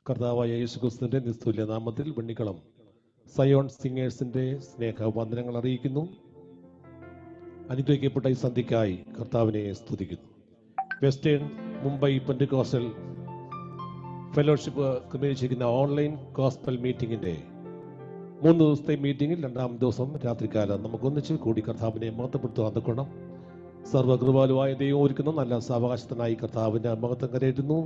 കർത്താവായ യേശുക്രിസ്തുവിന്റെ നിസ്തുല്യ നാമത്തിൽ വെണ്ണിക്കളം സയോൺ സിംഗേഴ്സിന്റെ സ്നേഹ വന്ദനങ്ങൾ അറിയിക്കുന്നു. അനുഗ്രഹിക്കപ്പെട്ട ഈ സന്ധ്യയ്ക്കായി കർത്താവിനെ സ്തുതിക്കുന്നു. വെസ്റ്റേൺ മുംബൈ പെന്റക്കോസ്റ്റൽ ഫെലോഷിപ്പ് ക്രമീകരിച്ചിരിക്കുന്ന ഓൺലൈൻ ഗോസ്പൽ മീറ്റിംഗിന്റെ 3 ദിവസത്തെ മീറ്റിംഗിൽ 2ാം ദിവസം രാത്രികാലം നമുക്ക് ഒന്നിച്ച് കൂടി കർത്താവിനെ മഹത്വപ്പെടുത്തുവാൻ തക്കണം. സർവകൃപാലുവായ ദൈവം ഒരുക്കുന്ന നല്ല സാവകാശത്തിനായി കർത്താവിന്റെ മഹത്വം കരയറ്റുന്നു.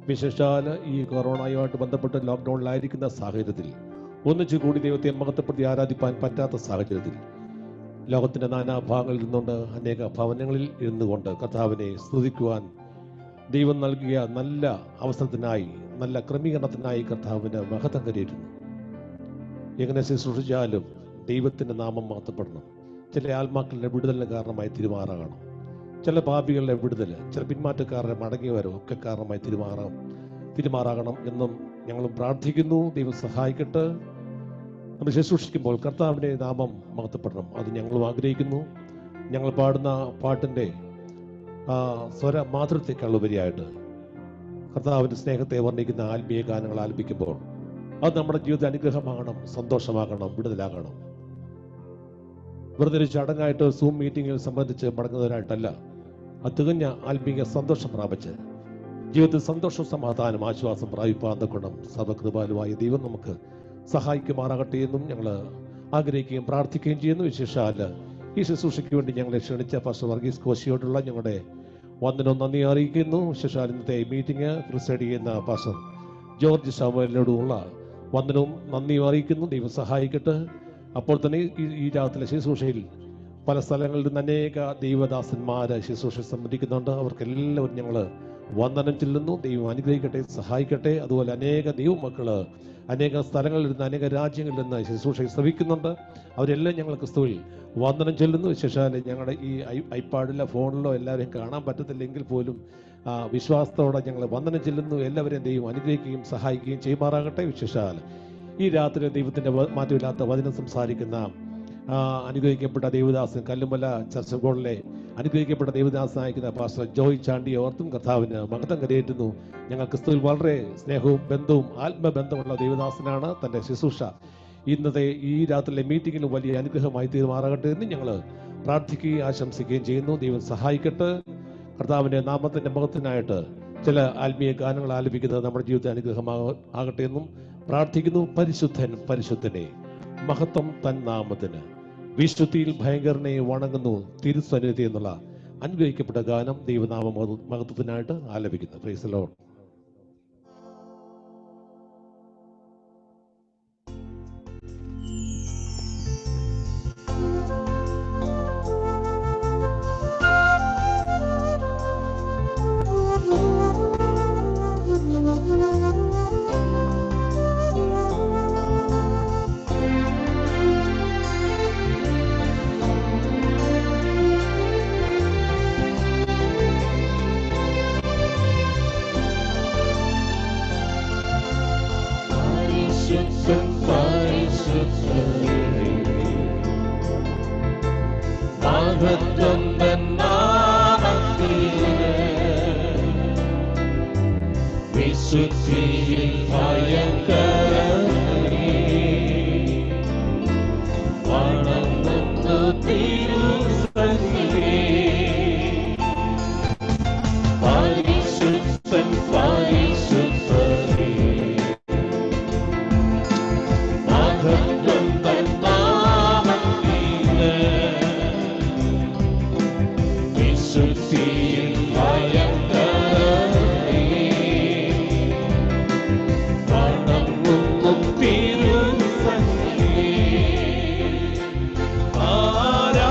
വിശേഷാൽ ഈ കൊറോണയുമായിട്ട് ബന്ധപ്പെട്ട് ലോക്ക്ഡൌണിലായിരിക്കുന്ന സാഹചര്യത്തിൽ ഒന്നിച്ചു കൂടി ദൈവത്തെ മഹത്വപ്പെടുത്തി ആരാധിപ്പാൻ പറ്റാത്ത സാഹചര്യത്തിൽ ലോകത്തിന്റെ നാനാഭാഗങ്ങളിൽ നിന്നുകൊണ്ട് അനേക ഭവനങ്ങളിൽ ഇരുന്നുകൊണ്ട് കർത്താവിനെ സ്തുതിക്കുവാൻ ദൈവം നൽകിയ നല്ല അവസരത്തിനായി, നല്ല ക്രമീകരണത്തിനായി കർത്താവിന് മഹത്വം കരയറ്റുന്നു. എങ്ങനെ ശുശ്രൂഷിച്ചാലും ദൈവത്തിന്റെ നാമം മഹത്വപ്പെടണം. ചില ആത്മാക്കളുടെ വിടുതലിന് കാരണമായി തിരുമാറാകണം. ചില പാപികളുടെ വിടുതൽ, ചില പിന്മാറ്റക്കാരുടെ മടങ്ങിവരോ ഒക്കെ കാരണമായി തിരുമാറാകണം എന്നും ഞങ്ങളും പ്രാർത്ഥിക്കുന്നു. ദൈവം സഹായിക്കട്ടെ. നമ്മൾ ശുശ്രൂഷിക്കുമ്പോൾ കർത്താവിൻ്റെ നാമം മഹത്വപ്പെടണം, അത് ഞങ്ങളും ആഗ്രഹിക്കുന്നു. ഞങ്ങൾ പാടുന്ന പാട്ടിൻ്റെ സ്വര മാതൃത്വത്തെക്കാളുപരിയായിട്ട് കർത്താവിൻ്റെ സ്നേഹത്തെ വർണ്ണിക്കുന്ന ആത്മീയ ഗാനങ്ങൾ ആലപിക്കുമ്പോൾ അത് നമ്മുടെ ജീവിതത്തിൽ അനുഗ്രഹമാകണം, സന്തോഷമാകണം, വിടുതലാകണം. വെറുതെ ഒരു ചടങ്ങായിട്ട് സൂം മീറ്റിങ്ങിൽ സംബന്ധിച്ച് മടങ്ങുന്നവരായിട്ടല്ല, അത് തികഞ്ഞ ആത്മീയ സന്തോഷം പ്രാപിച്ച് ജീവിതത്തിൽ സന്തോഷവും സമാധാനം ആശ്വാസം പ്രാപിപ്പാൻ തക്കണം സർവകൃപാലുവായ ദൈവം നമുക്ക് സഹായിക്കുമാറാകട്ടെ എന്നും ഞങ്ങൾ ആഗ്രഹിക്കുകയും പ്രാർത്ഥിക്കുകയും ചെയ്യുന്നു. വിശേഷാൽ ഈ ശുശ്രൂഷയ്ക്ക് വേണ്ടി ഞങ്ങളെ ക്ഷണിച്ച പാസ്റ്റർ വർഗീസ് കോശിയോടുള്ള ഞങ്ങളുടെ വന്ദനവും നന്ദി അറിയിക്കുന്നു. വിശേഷാൽ ഇന്നത്തെ മീറ്റിംഗ് പ്രിസൈഡ് ചെയ്യുന്ന പാസ്റ്റർ ജോർജ് സാമുവേലിനോടുള്ള വന്ദനവും നന്ദിയും അറിയിക്കുന്നു. ദൈവം സഹായിക്കട്ടെ. അപ്പോൾ തന്നെ ഈ രാത്രിയിലെ ശുശ്രൂഷയിൽ പല സ്ഥലങ്ങളിൽ നിന്ന് അനേക ദൈവദാസന്മാരെ ശുശ്രൂഷ സംബന്ധിക്കുന്നുണ്ട്. അവർക്കെല്ലാവരും ഞങ്ങൾ വന്ദനം ചെല്ലുന്നു. ദൈവം അനുഗ്രഹിക്കട്ടെ, സഹായിക്കട്ടെ. അതുപോലെ അനേക ദൈവമക്കള് അനേക സ്ഥലങ്ങളിൽ നിന്ന്, അനേക രാജ്യങ്ങളിൽ നിന്ന് ശുശ്രൂഷ ശ്രവിക്കുന്നുണ്ട്. അവരെല്ലാം ഞങ്ങൾ ക്രിസ്തുവിൽ വന്ദനം ചെല്ലുന്നു. വിശേഷാൽ ഞങ്ങളുടെ ഈ ഐപാഡിലോ ഫോണിലോ എല്ലാവരെയും കാണാൻ പറ്റത്തില്ലെങ്കിൽ പോലും വിശ്വാസത്തോടെ ഞങ്ങൾ വന്ദനം ചെല്ലുന്നു. എല്ലാവരെയും ദൈവം അനുഗ്രഹിക്കുകയും സഹായിക്കുകയും ചെയ്യുമാറാകട്ടെ. വിശേഷാൽ ഈ രാത്രി ദൈവത്തിന്റെ മാറ്റമില്ലാത്ത വചനം സംസാരിക്കുന്ന അനുഗ്രഹിക്കപ്പെട്ട ദേവദാസൻ കല്ലുമല ചർച്ച് ഗോളിലെ അനുഗ്രഹിക്കപ്പെട്ട ദേവദാസനായിരിക്കുന്ന പാസ്റ്റർ ജോയ് ചാണ്ടി ഓർത്തും കർത്താവിന് മഹത്വം കരയേറ്റുന്നു. ഞങ്ങൾ ക്രിസ്തുവിൽ വളരെ സ്നേഹവും ബന്ധവും ആത്മബന്ധമുള്ള ദേവദാസനാണ്. തൻ്റെ ശുശ്രൂഷ ഇന്നത്തെ ഈ രാത്രിയിലെ മീറ്റിങ്ങിലും വലിയ അനുഗ്രഹമായി തീരുമാറാകട്ടെ എന്ന് ഞങ്ങൾ പ്രാർത്ഥിക്കുകയും ആശംസിക്കുകയും ചെയ്യുന്നു. ദൈവം സഹായിക്കട്ടെ. കർത്താവിൻ്റെ നാമത്തിൻ്റെ മഹത്വത്തിനായിട്ട് ചില ആത്മീയ ഗാനങ്ങൾ ആലപിക്കുന്നത് നമ്മുടെ ജീവിതത്തിൽ അനുഗ്രഹമാകട്ടെ എന്നും പ്രാർത്ഥിക്കുന്നു. പരിശുദ്ധൻ പരിശുദ്ധനെ, മഹത്വം തൻ നാമത്തിന്, വിശുദ്ധിയിൽ ഭയങ്കരനെ വണങ്ങുന്നു തിരുസന്നിധി എന്നുള്ള അനുഗ്രഹിക്കപ്പെട്ട ഗാനം ദൈവനാമ മഹത്വത്തിനായിട്ട് ആലപിക്കുന്നു. Praise the lord. ആരാ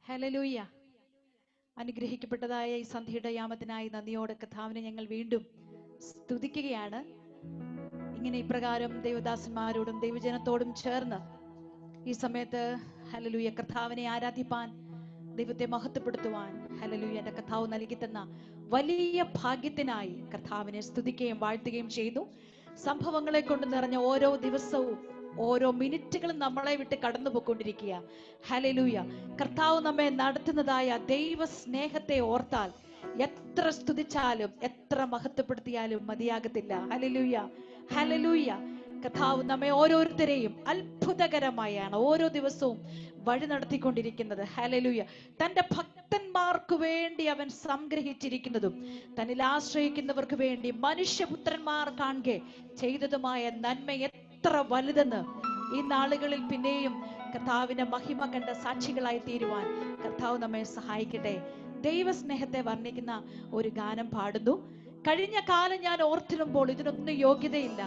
ഹല്ലേലൂയ. അനുഗ്രഹിക്കപ്പെട്ടതായ ഈ സന്ധ്യയുടെ യാമത്തിനായി നന്ദിയോടെ കർത്താവിനെ ഞങ്ങൾ വീണ്ടും സ്തുതിക്കുകയാണ്. ഇങ്ങനെ ഇപ്രകാരം ദൈവദാസന്മാരോടും ദൈവജനത്തോടും ചേർന്ന് ഈ സമയത്ത് ഹല്ലേലൂയ കർത്താവിനെ ആരാധിപ്പാൻ, ദൈവത്തെ മഹത്വപ്പെടുത്തുവാൻ ഹല്ലേലൂയ എൻ്റെ കർത്താവ് നൽകി തന്ന വലിയ ഭാഗ്യത്തിനായി കർത്താവിനെ സ്തുതിക്കുകയും വാഴ്ത്തുകയും ചെയ്തു. സംഭവങ്ങളെ കൊണ്ട് നിറഞ്ഞ ഓരോ ദിവസവും ഓരോ മിനിറ്റുകളും നമ്മളെ വിട്ട് കടന്നു പോയിക്കൊണ്ടിരിക്കുക. ഹല്ലേലൂയ. കർത്താവ് നമ്മെ നടത്തുന്നതായ ദൈവ സ്നേഹത്തെ ഓർത്താൽ എത്ര സ്തുതിച്ചാലും എത്ര മഹത്വപ്പെടുത്തിയാലും മതിയാകത്തില്ല. Hallelujah, hallelujah. കർത്താവ് നമ്മെ ഓരോരുത്തരെയും അത്ഭുതകരമായാണ് ഓരോ ദിവസവും വഴി നടത്തിക്കൊണ്ടിരിക്കുന്നത്. ഹല്ലേലൂയ. തന്റെ ഭക്തന്മാർക്ക് വേണ്ടി അവൻ സംഗ്രഹിച്ചിരിക്കുന്നതും തന്നിൽ ആശ്രയിക്കുന്നവർക്ക് വേണ്ടി മനുഷ്യപുത്രന്മാർ കാണെ ചെയ്തതുമായ നന്മ എത്ര വലുതെന്ന് ഈ നാളുകളിൽ പിന്നെയും കർത്താവിന്റെ മഹിമ കണ്ട സാക്ഷികളായി തീരുവാൻ കർത്താവ് നമ്മെ സഹായിക്കട്ടെ. ദൈവസ്നേഹത്തെ വർണ്ണിക്കുന്ന ഒരു ഗാനം പാടുന്നു. കഴിഞ്ഞ കാലം ഞാൻ ഓർത്തിടുമ്പോൾ ഇതിനൊന്നും യോഗ്യതയില്ല.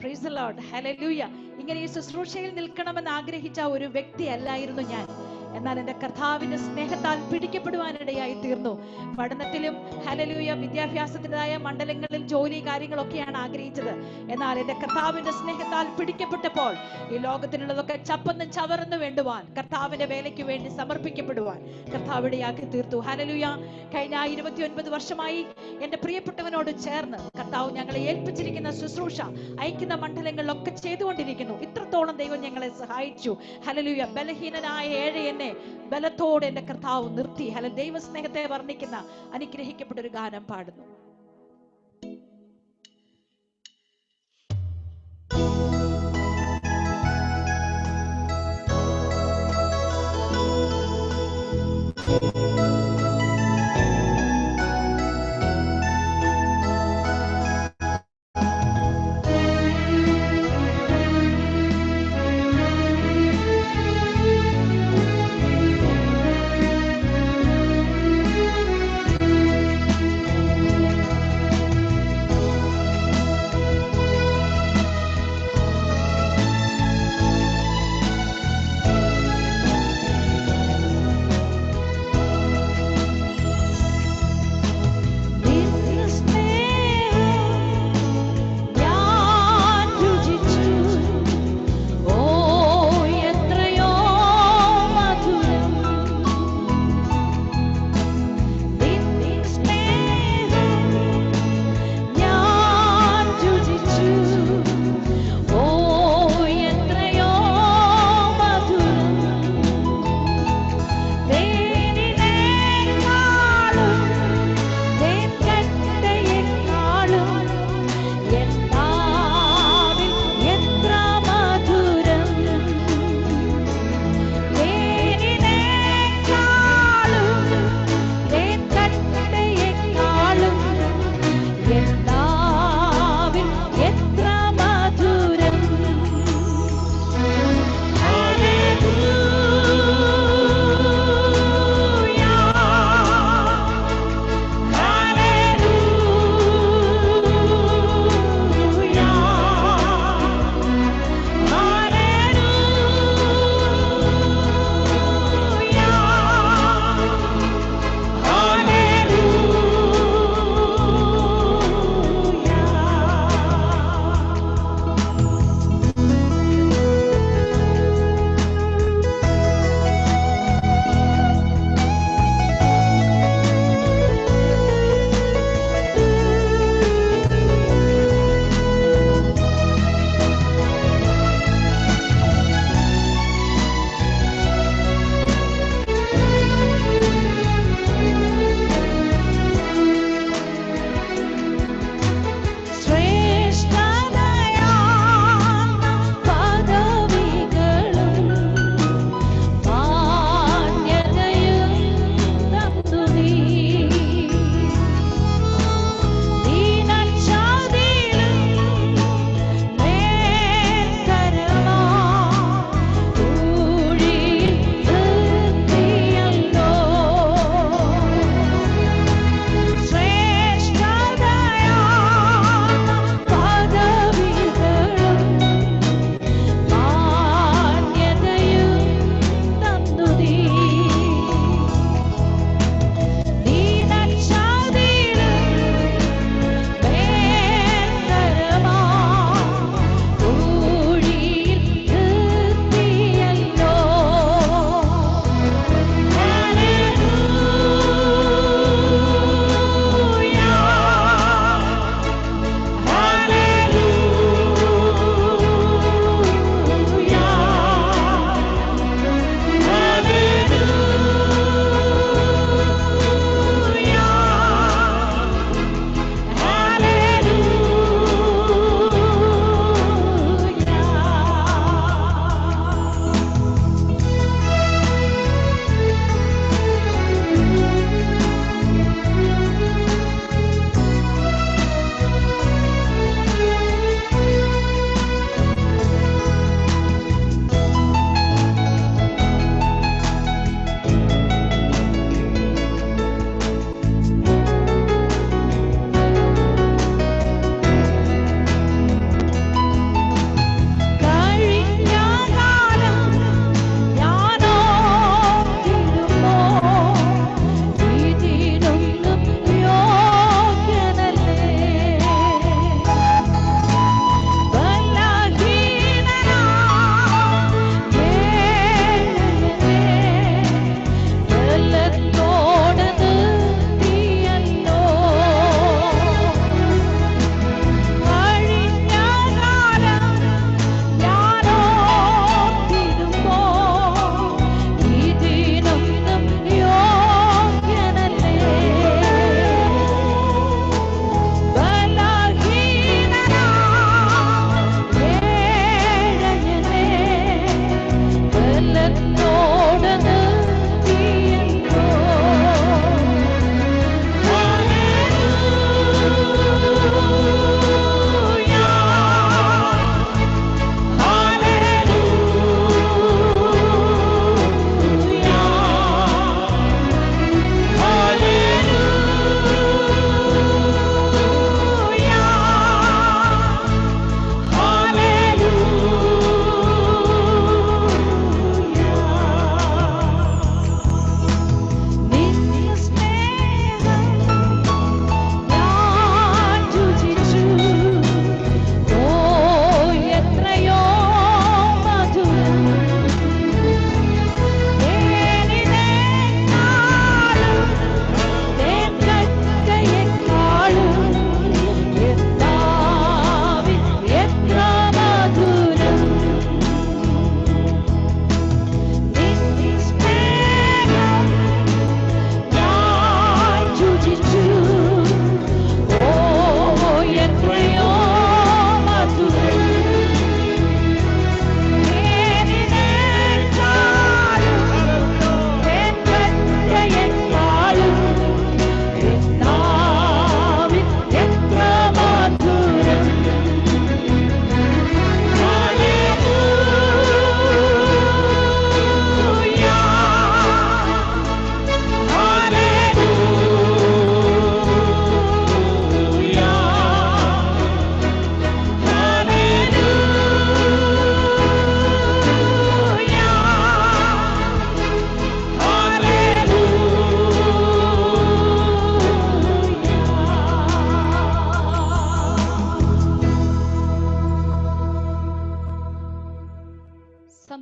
Praise the lord, hallelujah. ഇങ്ങനെ ഈ ശുശ്രൂഷയിൽ നിൽക്കണമെന്ന് ആഗ്രഹിച്ച ഒരു വ്യക്തി അല്ലായിരുന്നു ഞാൻ. എന്നാൽ എൻ്റെ കർത്താവിന്റെ സ്നേഹത്താൽ പിടിക്കപ്പെടുവാനിടയായി തീർന്നു. പഠനത്തിലും ഹല്ലേലൂയ വിദ്യാഭ്യാസത്തിൻ്റെതായ മണ്ഡലങ്ങളിൽ ജോലി കാര്യങ്ങളൊക്കെയാണ് ആഗ്രഹിച്ചത്. എന്നാൽ എൻ്റെ കർത്താവിന്റെ സ്നേഹത്താൽ പിടിക്കപ്പെട്ടപ്പോൾ ഈ ലോകത്തിലുള്ളതൊക്കെ ചപ്പന്നും ചവറന്നു വേണ്ടുവാൻ കർത്താവിന്റെ വേലയ്ക്ക് വേണ്ടി സമർപ്പിക്കപ്പെടുവാൻ കർത്താവിടെയാക്കി തീർത്തു. ഹല്ലേലൂയ. കഴിഞ്ഞ 29 വർഷമായി എൻ്റെ പ്രിയപ്പെട്ടവനോട് ചേർന്ന് കർത്താവ് ഞങ്ങളെ ഏൽപ്പിച്ചിരിക്കുന്ന ശുശ്രൂഷ അയക്കുന്ന മണ്ഡലങ്ങളിലൊക്കെ ചെയ്തുകൊണ്ടിരിക്കുന്നു. ഇത്രത്തോളം ദൈവം ഞങ്ങളെ സഹായിച്ചു. ഹല്ലേലൂയ. ബലഹീനനായ ഏഴയനെ ബലത്തോടെ എൻ്റെ കർത്താവ് നിർത്തി. ഹല്ലേലൂയ. ദൈവസ്നേഹത്തെ വർണ്ണിക്കുന്ന അനുഗ്രഹിക്കപ്പെട്ട ഒരു ഗാനം പാടുന്നു.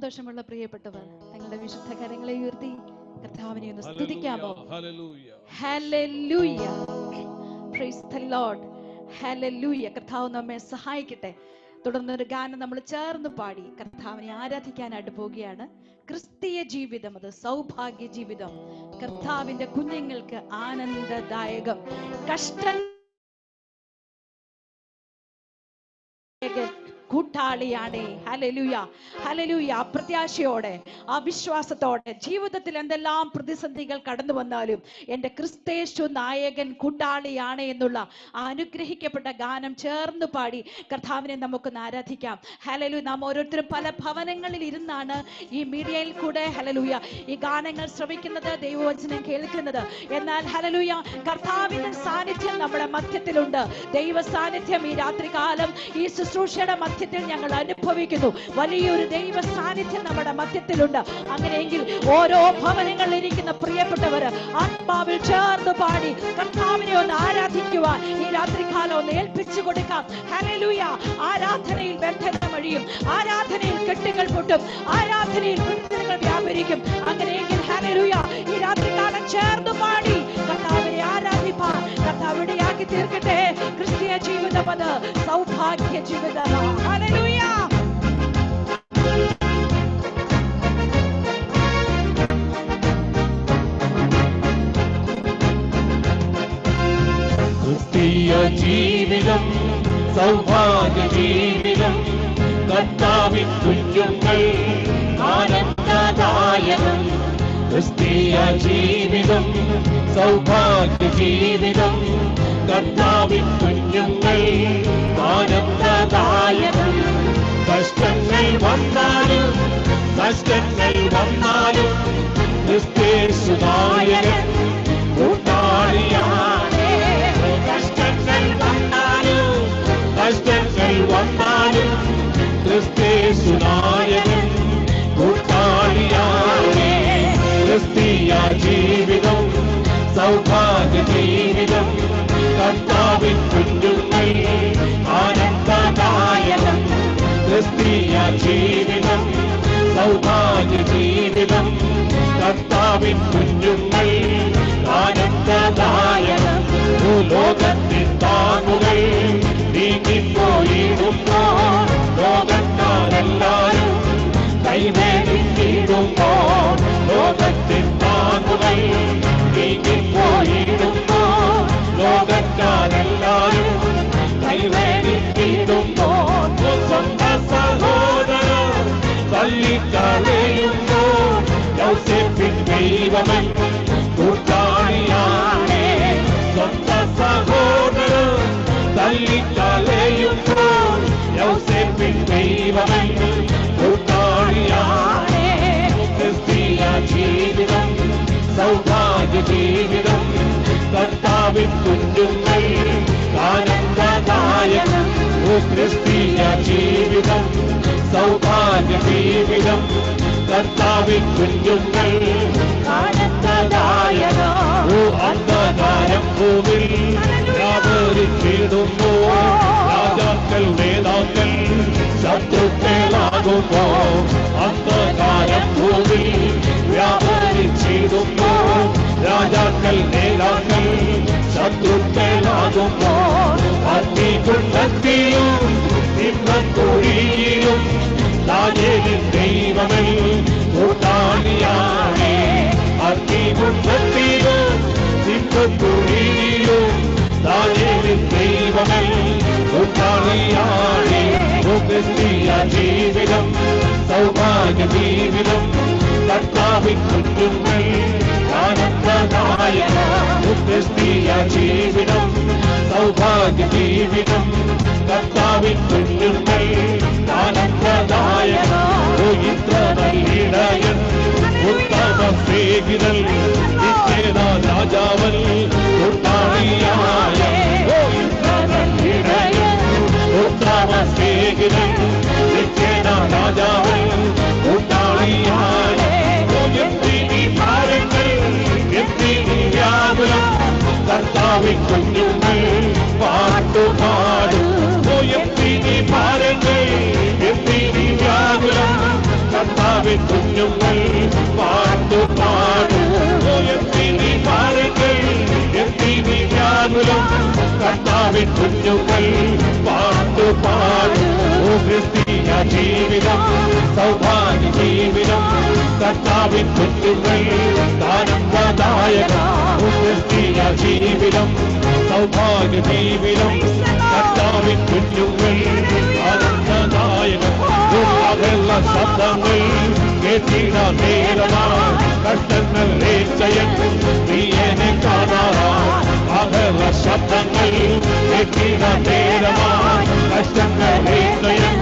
സന്തോഷമുള്ള പ്രിയപ്പെട്ടവർ തങ്ങളുടെ വിശുദ്ധ കരങ്ങളെ ഉയർത്തി കർത്താവിനെ ഒന്ന് സ്തുതിക്കാമോ? Hallelujah, praise the lord, hallelujah. കർത്താവ് നമ്മെ സഹായിക്കട്ടെ. തുടർന്ന് ഒരു ഗാനം നമ്മൾ ചേർന്ന് പാടി കർത്താവിനെ ആരാധിക്കാനായിട്ട് പോവുകയാണ്. ക്രിസ്തീയ ജീവിതം അത് സൗഭാഗ്യ ജീവിതം, കർത്താവിന്റെ കുഞ്ഞുങ്ങൾക്ക് ആനന്ദദായകം. കഷ്ടം കൂട്ടാളിയാണ്. Hallelujah, hallelujah. പ്രത്യാശയോടെ, ആ വിശ്വാസത്തോടെ ജീവിതത്തിൽ എന്തെല്ലാം പ്രതിസന്ധികൾ കടന്നു വന്നാലും എൻ്റെ ക്രിസ്തേശു നായകൻ കൂട്ടാളിയാണ് എന്നുള്ള ആ അനുഗ്രഹിക്കപ്പെട്ട ഗാനം ചേർന്ന് പാടി കർത്താവിനെ നമുക്കൊന്ന് ആരാധിക്കാം. ഹല്ലേലൂയ. നാം ഓരോരുത്തരും പല ഭവനങ്ങളിൽ ഇരുന്നാണ് ഈ മീഡിയയിൽ കൂടെ ഹല്ലേലൂയ ഈ ഗാനങ്ങൾ ശ്രവിക്കുന്നത്, ദൈവവചനം കേൾക്കുന്നത്. എന്നാൽ ഹല്ലേലൂയ കർത്താവിന്റെ സാന്നിധ്യം നമ്മുടെ മധ്യത്തിലുണ്ട്. ദൈവ സാന്നിധ്യം ഈ രാത്രികാലം ഈ ശുശ്രൂഷയുടെ മധ്യത്തിൽ ഞങ്ങൾ അനുഭവിക്കുന്നു. വലിയൊരു ദൈവ സാന്നിധ്യം നമ്മുടെ മധ്യത്തിലുണ്ട്. അങ്ങനെയെങ്കിൽ ഓരോ ഭവനങ്ങളിൽ ഇരിക്കുന്ന പ്രിയപ്പെട്ടവർ ആത്മാവിൽ ചേർന്ന് പാടി കർത്താവിനെ ഒന്ന് ആരാധിക്കുവാൻ ഈ രാത്രികാലം ഒന്ന് ഏൽപ്പിച്ചു കൊടുക്കാം. ഹല്ലേലൂയ. ആരാധനയിൽ ബന്ധനം അഴിയും, ആരാധനയിൽ കെട്ടുകൾ പൊട്ടും, ആരാധനയിൽ വിടുതലുകൾ വ്യാപരിക്കും. അങ്ങനെയെങ്കിൽ ഹല്ലേലൂയ ഈ രാത്രികാലം ചേർന്ന് പാടി കർത്താവിനെ ആരാധിപ്പാൻ കർത്താവ് ഇടയാക്കി തീർക്കട്ടെ. ക്രിസ്തീയ ജീവിതം അത് സൗഭാഗ്യ ജീവിതമാണ്. ഹല്ലേലൂയ. ക്രിസ്തീയ ജീവിതം സൗഭാഗ്യ ജീവിതം, കർത്താവിൻ കുഞ്ഞുങ്ങൾ ആനന്ദദായകം. ക്രിസ്തീയ ജീവിതം സൗഭാഗ്യ ജീവിതം, കർത്താവിൻ കുഞ്ഞുങ്ങൾ ആനന്ദദായകം. കഷ്ടങ്ങൾ വന്നാലും നഷ്ടങ്ങൾ വന്നാലും ക്രിസ്തേശു നായകൻ കൂട്ടാളിയാണ്. കഷ്ടങ്ങൾ വന്നാലും നഷ്ടങ്ങൾ വന്നാലും ക്രിസ്തേശു നായകൻ കൂട്ടാളിയാണ്. ക്രിസ്തീയ ജീവിതം സൗഭാഗ്യ ജീവിതം, കർത്താവിൻ കുഞ്ഞുങ്ങൾ ആനന്ദദായകം. ക്രിസ്തീയ ജീവിതം സൗഭാഗ്യ ജീവിതം, കർത്താവിൻ കുഞ്ഞുങ്ങൾ ആനന്ദദായകം. ലോകത്തിൻ താങ്ങുകൾ നീങ്ങിപ്പോയിടുമ്പോ, ലോകക്കാരെല്ലാരും കൈവേടിയിടുമ്പോ, ലോകത്തിൻ താങ്ങുകൾ നീങ്ങിപ്പോയിടുമ്പോ, ലോകക്കാരെല്ലാരും കൈവേടിയിടുമ്പോ, സ്വന്തം സഹോദരൻ തള്ളിക്കളയുമ്പോ യൗസേപ്പിൻ ദൈവമൻ കൂട്ടാളിയാണ്. സ്വന്തം സഹോദരൻ തള്ളിക്കളയുമ്പോ യൗസേപ്പിൻ ദൈവമൻ കൂട്ടാളിയാണ്. ക്രിസ്തീയ ജീവിതം സൗഭാഗ്യ ജീവിതം, കർത്താവിൻ കുഞ്ഞുങ്ങൾ ആനന്ദദായകം. ക്രിസ്തീയ ജീവിതം സൗഭാഗ്യ ജീവിതം, കർത്താവിൻ കുഞ്ഞുങ്ങൾ ആനന്ദദായകം. അന്ധകാരം ഭൂമിൽ വ്യാപരിച്ചിടുമ്പോ, രാജാക്കൾ നേതാക്കൾ ശത്രുക്കളാകുമ്പോ, അന്ധകാരം ഭൂമിൽ വ്യാപരിച്ചിടുമ്പോ, രാജാക്കൾ നേതാക്കൾ ശത്രുക്കളാകുമ്പോ, അഗ്നികുണ്ഡത്തിലും സിംഹക്കുഴിയിലും ദാനിയേലിൻ ദൈവമൻ കൂട്ടാളിയാണ്. അഗ്നികുണ്ഡത്തിലും സിംഹക്കുഴിയിലും ദാനിയേലിൻ ദൈവമൻ കൂട്ടാളിയാണ്. ക്രിസ്തീയ ജീവിതം സൗഭാഗ്യ ജീവിതം, കർത്താവിൻ കുഞ്ഞുങ്ങൾ ആനന്ദദായകം. ക്രിസ്തീയ ജീവിതം സൗഭാഗ്യ ജീവിതം, കർത്താവിൻ കുഞ്ഞുങ്ങൾ ആനന്ദദായകം. ഇത്ര നല്ലിടയൻ ഉത്തമ സ്നേഹിതൻ നിത്യേതാ രാജാവൻ കൂട്ടാളിയായ. ഇത്ര നല്ലിടയൻ ഉത്തമ സ്നേഹിതൻ നിത്യേതാ രാജാവൻ കൂട്ടാളിയായ. എന്തിനീ ഭാരങ്ങൾ എന്തിനീ വ്യാകുലം, കർത്താവിൻ കുഞ്ഞുങ്ങൾ പാട്ടുപാടും. എന്തിനീ ഭാരങ്ങൾ എന്തിനീ വ്യാകുലം, കർത്താവിൻ കർത്താവിൻ കുഞ്ഞുങ്ങൾ പാട്ടുപാടും. എന്തിനീ പാടുകൾ, എന്തിനീ വ്യാകുലം, കർത്താവിൻ കുഞ്ഞുങ്ങൾ പാട്ടുപാടും. ക്രിസ്തീയ ജീവിതം സൗഭാഗ്യ ജീവിതം, കർത്താവിൻ കുഞ്ഞുങ്ങൾ ആനന്ദദായകം. ക്രിസ്തീയ ജീവിതം സൗഭാഗ്യ ജീവിതം, കർത്താവിൻ കുഞ്ഞുങ്ങൾ ആനന്ദദായകം. അകല ശബ്ദങ്ങൾ കേട്ടിട നേരമായി, കഷ്ടങ്ങൾ ഏച്ചയൻ നീയനെ കാണാറായി. അകല ശബ്ദങ്ങൾ കേട്ടിട നേരമായി, കഷ്ടങ്ങൾ ഏച്ചയൻ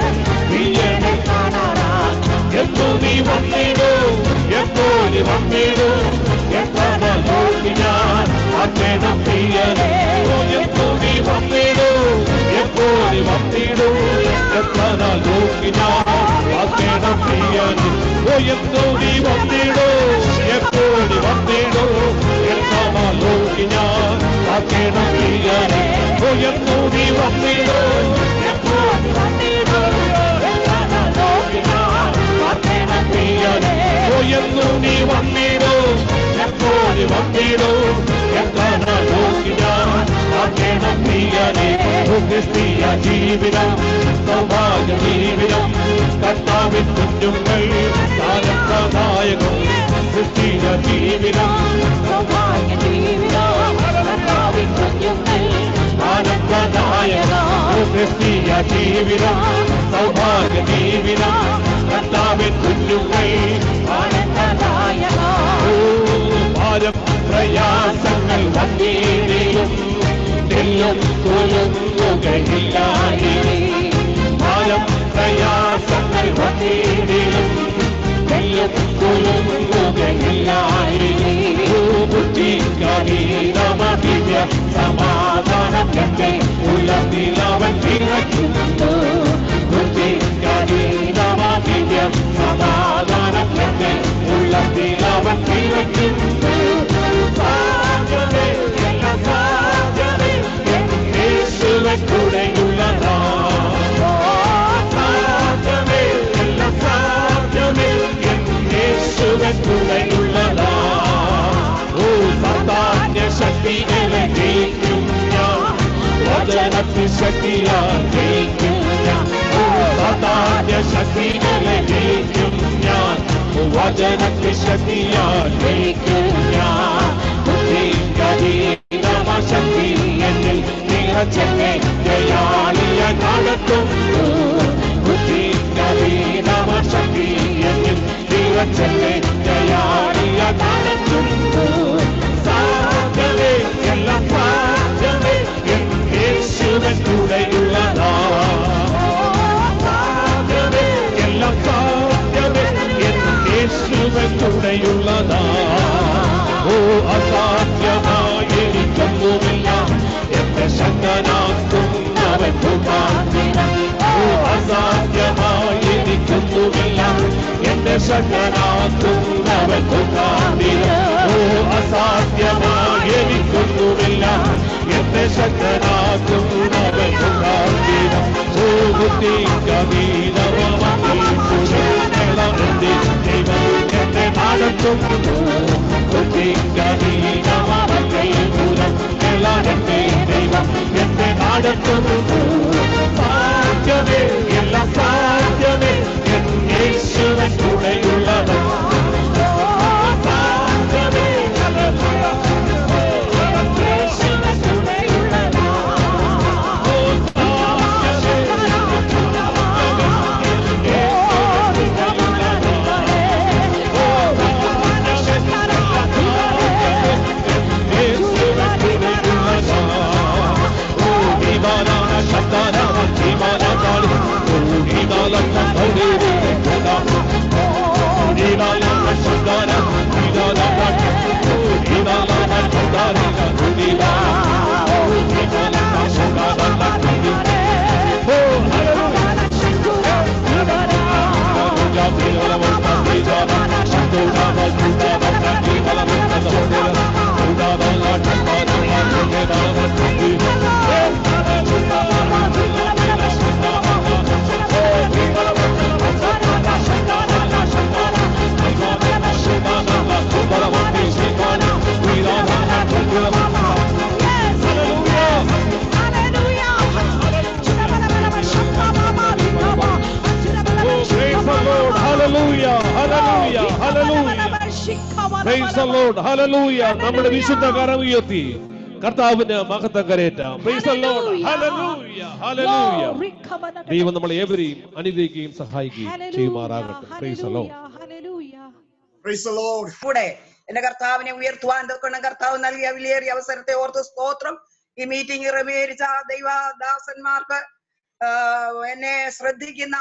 നീയനെ കാണാറായി. എപ്പോ നീ വന്നിടൂ, എപ്പോ നീ വന്നിടൂ, എത്ര നോക്കി ഞാൻ അച്ഛനം പ്രിയനെ. എപ്പോ നീ വന്നിടൂ, എപ്പോ നീ വന്നിടൂ, എത്ര നോക്കി ഞാൻ അച്ഛനം പ്രിയനെ. എപ്പോ നീ വന്നിടൂ, എപ്പോ നീ വന്നിടൂ, എത്ര നോക്കി ഞാൻ അച്ഛനം പ്രിയനെ. എപ്പോ നീ വന്നിടൂ, എപ്പോ നീ വന്നിടൂ, എത്ര നോക്കി ഞാൻ അച്ഛനം പ്രിയനെ. എന്നു നീ വന്നിടൂ, എപ്പോ നീ വന്നിടൂ, എത്ര നോക്കി ഞാൻ അച്ഛനം പ്രിയനെ. ക്രിസ്തീയ ജീവിതം സൗഭാഗ്യ ജീവിതം, കർത്താവിൻ കുഞ്ഞുങ്ങൾ ആനന്ദദായകം. ക്രിസ്തീയ ജീവിതം സൗഭാഗ്യ ജീവിതം, കർത്താവിൻ കുഞ്ഞുങ്ങൾ ആനന്ദദായകം. ക്രിസ്തീയ ജീവിതം സൗഭാഗ്യ ജീവിതം, കർത്താവിൻ കുഞ്ഞുങ്ങൾ ആനന്ദദായകം. ഭാരം പ്രയാസങ്ങൾ വന്നീടിയും തെല്ലും കുലുങ്ങുകയില്ലായി. ഭാരം പ്രയാസങ്ങൾ വന്നീടിയും തെല്ലും കുലുങ്ങുകയില്ലായി. ബുദ്ധിക്കതീതമദിവ്യ സമാധാനത്തിന്റെ ഉള്ളതിലവൻ വിളക്കുന്നു. ബുദ്ധിക്കതീതമദിവ്യ സമാധാനത്തിന്റെ ഉള്ളതിലവൻ വിളക്കുന്നു. സാധ്യമേ, എല്ലാ സാധ്യമേ, യേശുവിൻ കൂടെയുള്ളതാ. സാധ്യമേ, എല്ലാ സാധ്യമേ, യേശുവിൻ കൂടെയുള്ളതാ. ഓ സാത്താന്യ ശക്തികളെ ജയിക്കും ഞാൻ, വചനത്തിൽ ശക്തിയാൽ ജയിക്കും ഞാൻ. ഓ സാത്താന്യ ശക്തികളെ ജയിക്കും ഞാൻ, വചനത്തിൽ ശക്തിയാൽ ജയിക്കും ഞാൻ. ശക്തി എന്നിൽ നിറച്ചെന്നെ ദയാളിയ നടത്തുന്നു. ശക്തി എന്നിൽ നിറച്ചെന്നെ ദയാളിയ നടത്തുന്നു. സാധ്യമേ, എല്ലാം സാധ്യമേ, യേശുവിൻ കൂടെയുള്ളതാ. സാധ്യമേ, എല്ലാം സാധ്യമേ, യേശുവിൻ കൂടെയുള്ളതാ. ഓ അസാധ്യമായി എനിക്കൊന്നുമില്ല, എന്റെ ശക്തനാക്കുന്നവൻ മുഖാന്തിരം. ഓ അസാധ്യമായി എനിക്കൊന്നുമില്ല, എന്റെ ശക്തനാക്കുന്നവൻ മുഖാന്തിരം. ഓ അസാധ്യമായി എനിക്കൊന്നുമില്ല, എന്റെ ശക്തനാക്കുന്നവൻ മുഖാന്തിരം. ഓ ബുദ്ധിക്കതീതമതിൽ എന്റെ ദൈവം എന്നെ നടത്തുന്നു. ദൈവം എന്നെ നടത്തുന്നു. സാധ്യമേ, എല്ലാ സാധ്യമേ, യേശുവിൻ കൂടെയുള്ളത്. സാധ്യമേ, യേശുവിൻ കൂടെയുള്ളത്. ഓ സാധ്യമേ, Praise the Lord. Hallelujah. നമ്മുടെ വിശുദ്ധ കരം ഉയർത്തി കർത്താവിന് മഹത്വം കരേറ്റാം. Praise the Lord. Hallelujah. Hallelujah. ദൈവം നമ്മളെ ഏവരെയും അനുഗ്രഹിക്കുകയും സഹായിക്കുകയും ചെയ്യുമാറാകട്ടെ. Praise the Lord. Praise the Lord. കൂടെ എന്റെ കർത്താവിനെ ഉയർത്തുവാൻ തൊക്കണം കർത്താവ് നൽകിയ വിലയേറിയ അവസരത്തെ ഓർത്ത് സ്തോത്രം. ഈ മീറ്റിംഗ് ക്രമീകരിച്ച ദൈവദാസന്മാർക്ക്, എന്നെ ശ്രദ്ധിക്കുന്ന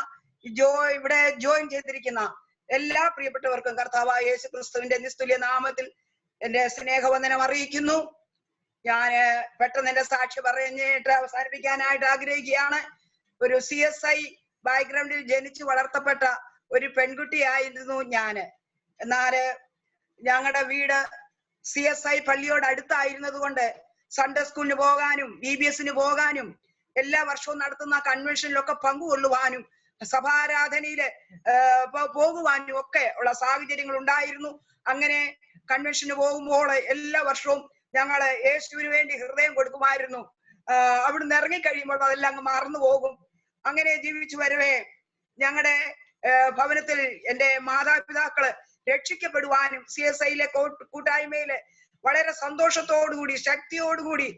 ഇവിടെ ജോയിൻ ചെയ്തിരിക്കുന്ന എല്ലാ പ്രിയപ്പെട്ടവർക്കും കർത്താവായ യേശു ക്രിസ്തുവിന്റെ നിസ്തുല്യ നാമത്തിൽ എന്റെ സ്നേഹവന്ദനം അറിയിക്കുന്നു. ഞാൻ പെട്ടെന്ന് എന്റെ സാക്ഷി പറഞ്ഞിട്ട് അവസാനിപ്പിക്കാനായിട്ട് ആഗ്രഹിക്കുകയാണ്. ഒരു CSI ബാക്ക്ഗ്രൗണ്ടിൽ ജനിച്ചു വളർത്തപ്പെട്ട ഒരു പെൺകുട്ടിയായിരുന്നു ഞാന്. എന്നാല് ഞങ്ങളുടെ വീട് CSI പള്ളിയോട് അടുത്തായിരുന്നത് കൊണ്ട് സൺഡേ സ്കൂളിന് പോകാനും VBSന് പോകാനും എല്ലാ വർഷവും നടത്തുന്ന കൺവെൻഷനിലൊക്കെ പങ്കുകൊള്ളുവാനും സഭാരാധനയില് പോകുവാനും ഒക്കെ ഉള്ള സാഹചര്യങ്ങൾ ഉണ്ടായിരുന്നു. അങ്ങനെ കൺവെൻഷന് പോകുമ്പോൾ എല്ലാ വർഷവും ഞങ്ങള് യേശുവിന് വേണ്ടി ഹൃദയം കൊടുക്കുമായിരുന്നു. അവിടുന്ന് ഇറങ്ങിക്കഴിയുമ്പോൾ അതെല്ലാം അങ്ങ് മറന്നു പോകും. അങ്ങനെ ജീവിച്ചു വരവേ ഞങ്ങളുടെ ഭവനത്തിൽ എന്റെ മാതാപിതാക്കള് രക്ഷിക്കപ്പെടുവാനും CSIയിലെ കൂട്ടായ്മയില് വളരെ സന്തോഷത്തോടുകൂടി ശക്തിയോടുകൂടി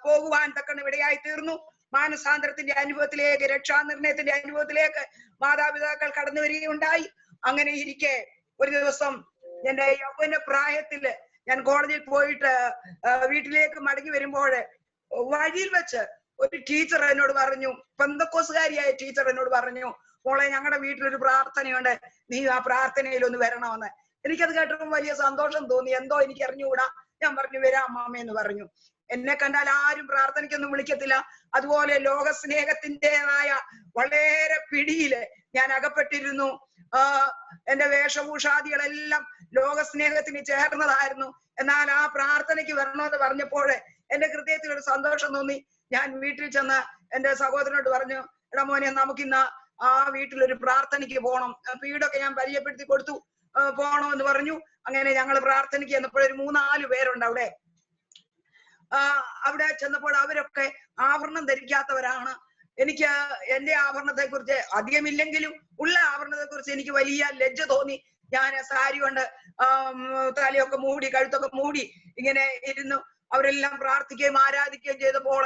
പോകുവാൻ തക്കണ് ഇടയായി തീർന്നു. മാനസാന്തരത്തിന്റെ അനുഭവത്തിലേക്ക്, രക്ഷാനിർണയത്തിന്റെ അനുഭവത്തിലേക്ക് മാതാപിതാക്കൾ കടന്നു വരികയുണ്ടായി. അങ്ങനെ ഇരിക്കെ ഒരു ദിവസം എന്റെ യൗവന പ്രായത്തില് ഞാൻ കോളേജിൽ പോയിട്ട് വീട്ടിലേക്ക് മടങ്ങി വരുമ്പോൾ വഴിയിൽ വെച്ച് ഒരു ടീച്ചർ എന്നോട് പറഞ്ഞു, പെന്തക്കോസുകാരിയായ ടീച്ചർ എന്നോട് പറഞ്ഞു, മോളെ ഞങ്ങളുടെ വീട്ടിലൊരു പ്രാർത്ഥനയുണ്ട്, നീ ആ പ്രാർത്ഥനയിൽ ഒന്ന് വരണമെന്ന്. എനിക്കത് കേട്ടപ്പോൾ വലിയ സന്തോഷം തോന്നി. എന്തോ എനിക്ക് അറിഞ്ഞുകൂടാ. ഞാൻ പറഞ്ഞു വരാം അമ്മാമ്മയെന്ന് പറഞ്ഞു. എന്നെ കണ്ടാൽ ആരും പ്രാർത്ഥനയ്ക്കൊന്നും വിളിക്കത്തില്ല. അതുപോലെ ലോകസ്നേഹത്തിൻ്റെതായ വളരെ പിടിയില് ഞാൻ അകപ്പെട്ടിരുന്നു. എന്റെ വേഷഭൂഷാദികളെല്ലാം ലോകസ്നേഹത്തിന് ചേർന്നതായിരുന്നു. എന്നാൽ ആ പ്രാർത്ഥനയ്ക്ക് വരണമെന്ന് പറഞ്ഞപ്പോൾ എന്റെ ഹൃദയത്തിൽ ഒരു സന്തോഷം തോന്നി. ഞാൻ വീട്ടിൽ ചെന്ന് എന്റെ സഹോദരനോട് പറഞ്ഞു, എടാ മോനെ, നമുക്കിന്ന് ആ വീട്ടിലൊരു പ്രാർത്ഥനയ്ക്ക് പോകണം. വീടൊക്കെ ഞാൻ പരിചയപ്പെടുത്തി കൊടുത്തു. പോണമെന്ന് പറഞ്ഞു. അങ്ങനെ ഞങ്ങൾ പ്രാർത്ഥനയ്ക്ക് ചെന്നപ്പോൾ ഒരു 3-4 പേരുണ്ട് അവിടെ. അവിടെ ചെന്നപ്പോൾ അവരൊക്കെ ആഭരണം ധരിക്കാത്തവരാണ്. എനിക്ക് എന്റെ ആഭരണത്തെ കുറിച്ച് അധികമില്ലെങ്കിലും ഉള്ള ആഭരണത്തെ കുറിച്ച് എനിക്ക് വലിയ ലജ്ജ തോന്നി. ഞാൻ സാരി കൊണ്ട് തലയൊക്കെ മൂടി, കഴുത്തൊക്കെ മൂടി ഇങ്ങനെ ഇരുന്നു. അവരെല്ലാം പ്രാർത്ഥിക്കുകയും ആരാധിക്കുകയും ചെയ്തപ്പോൾ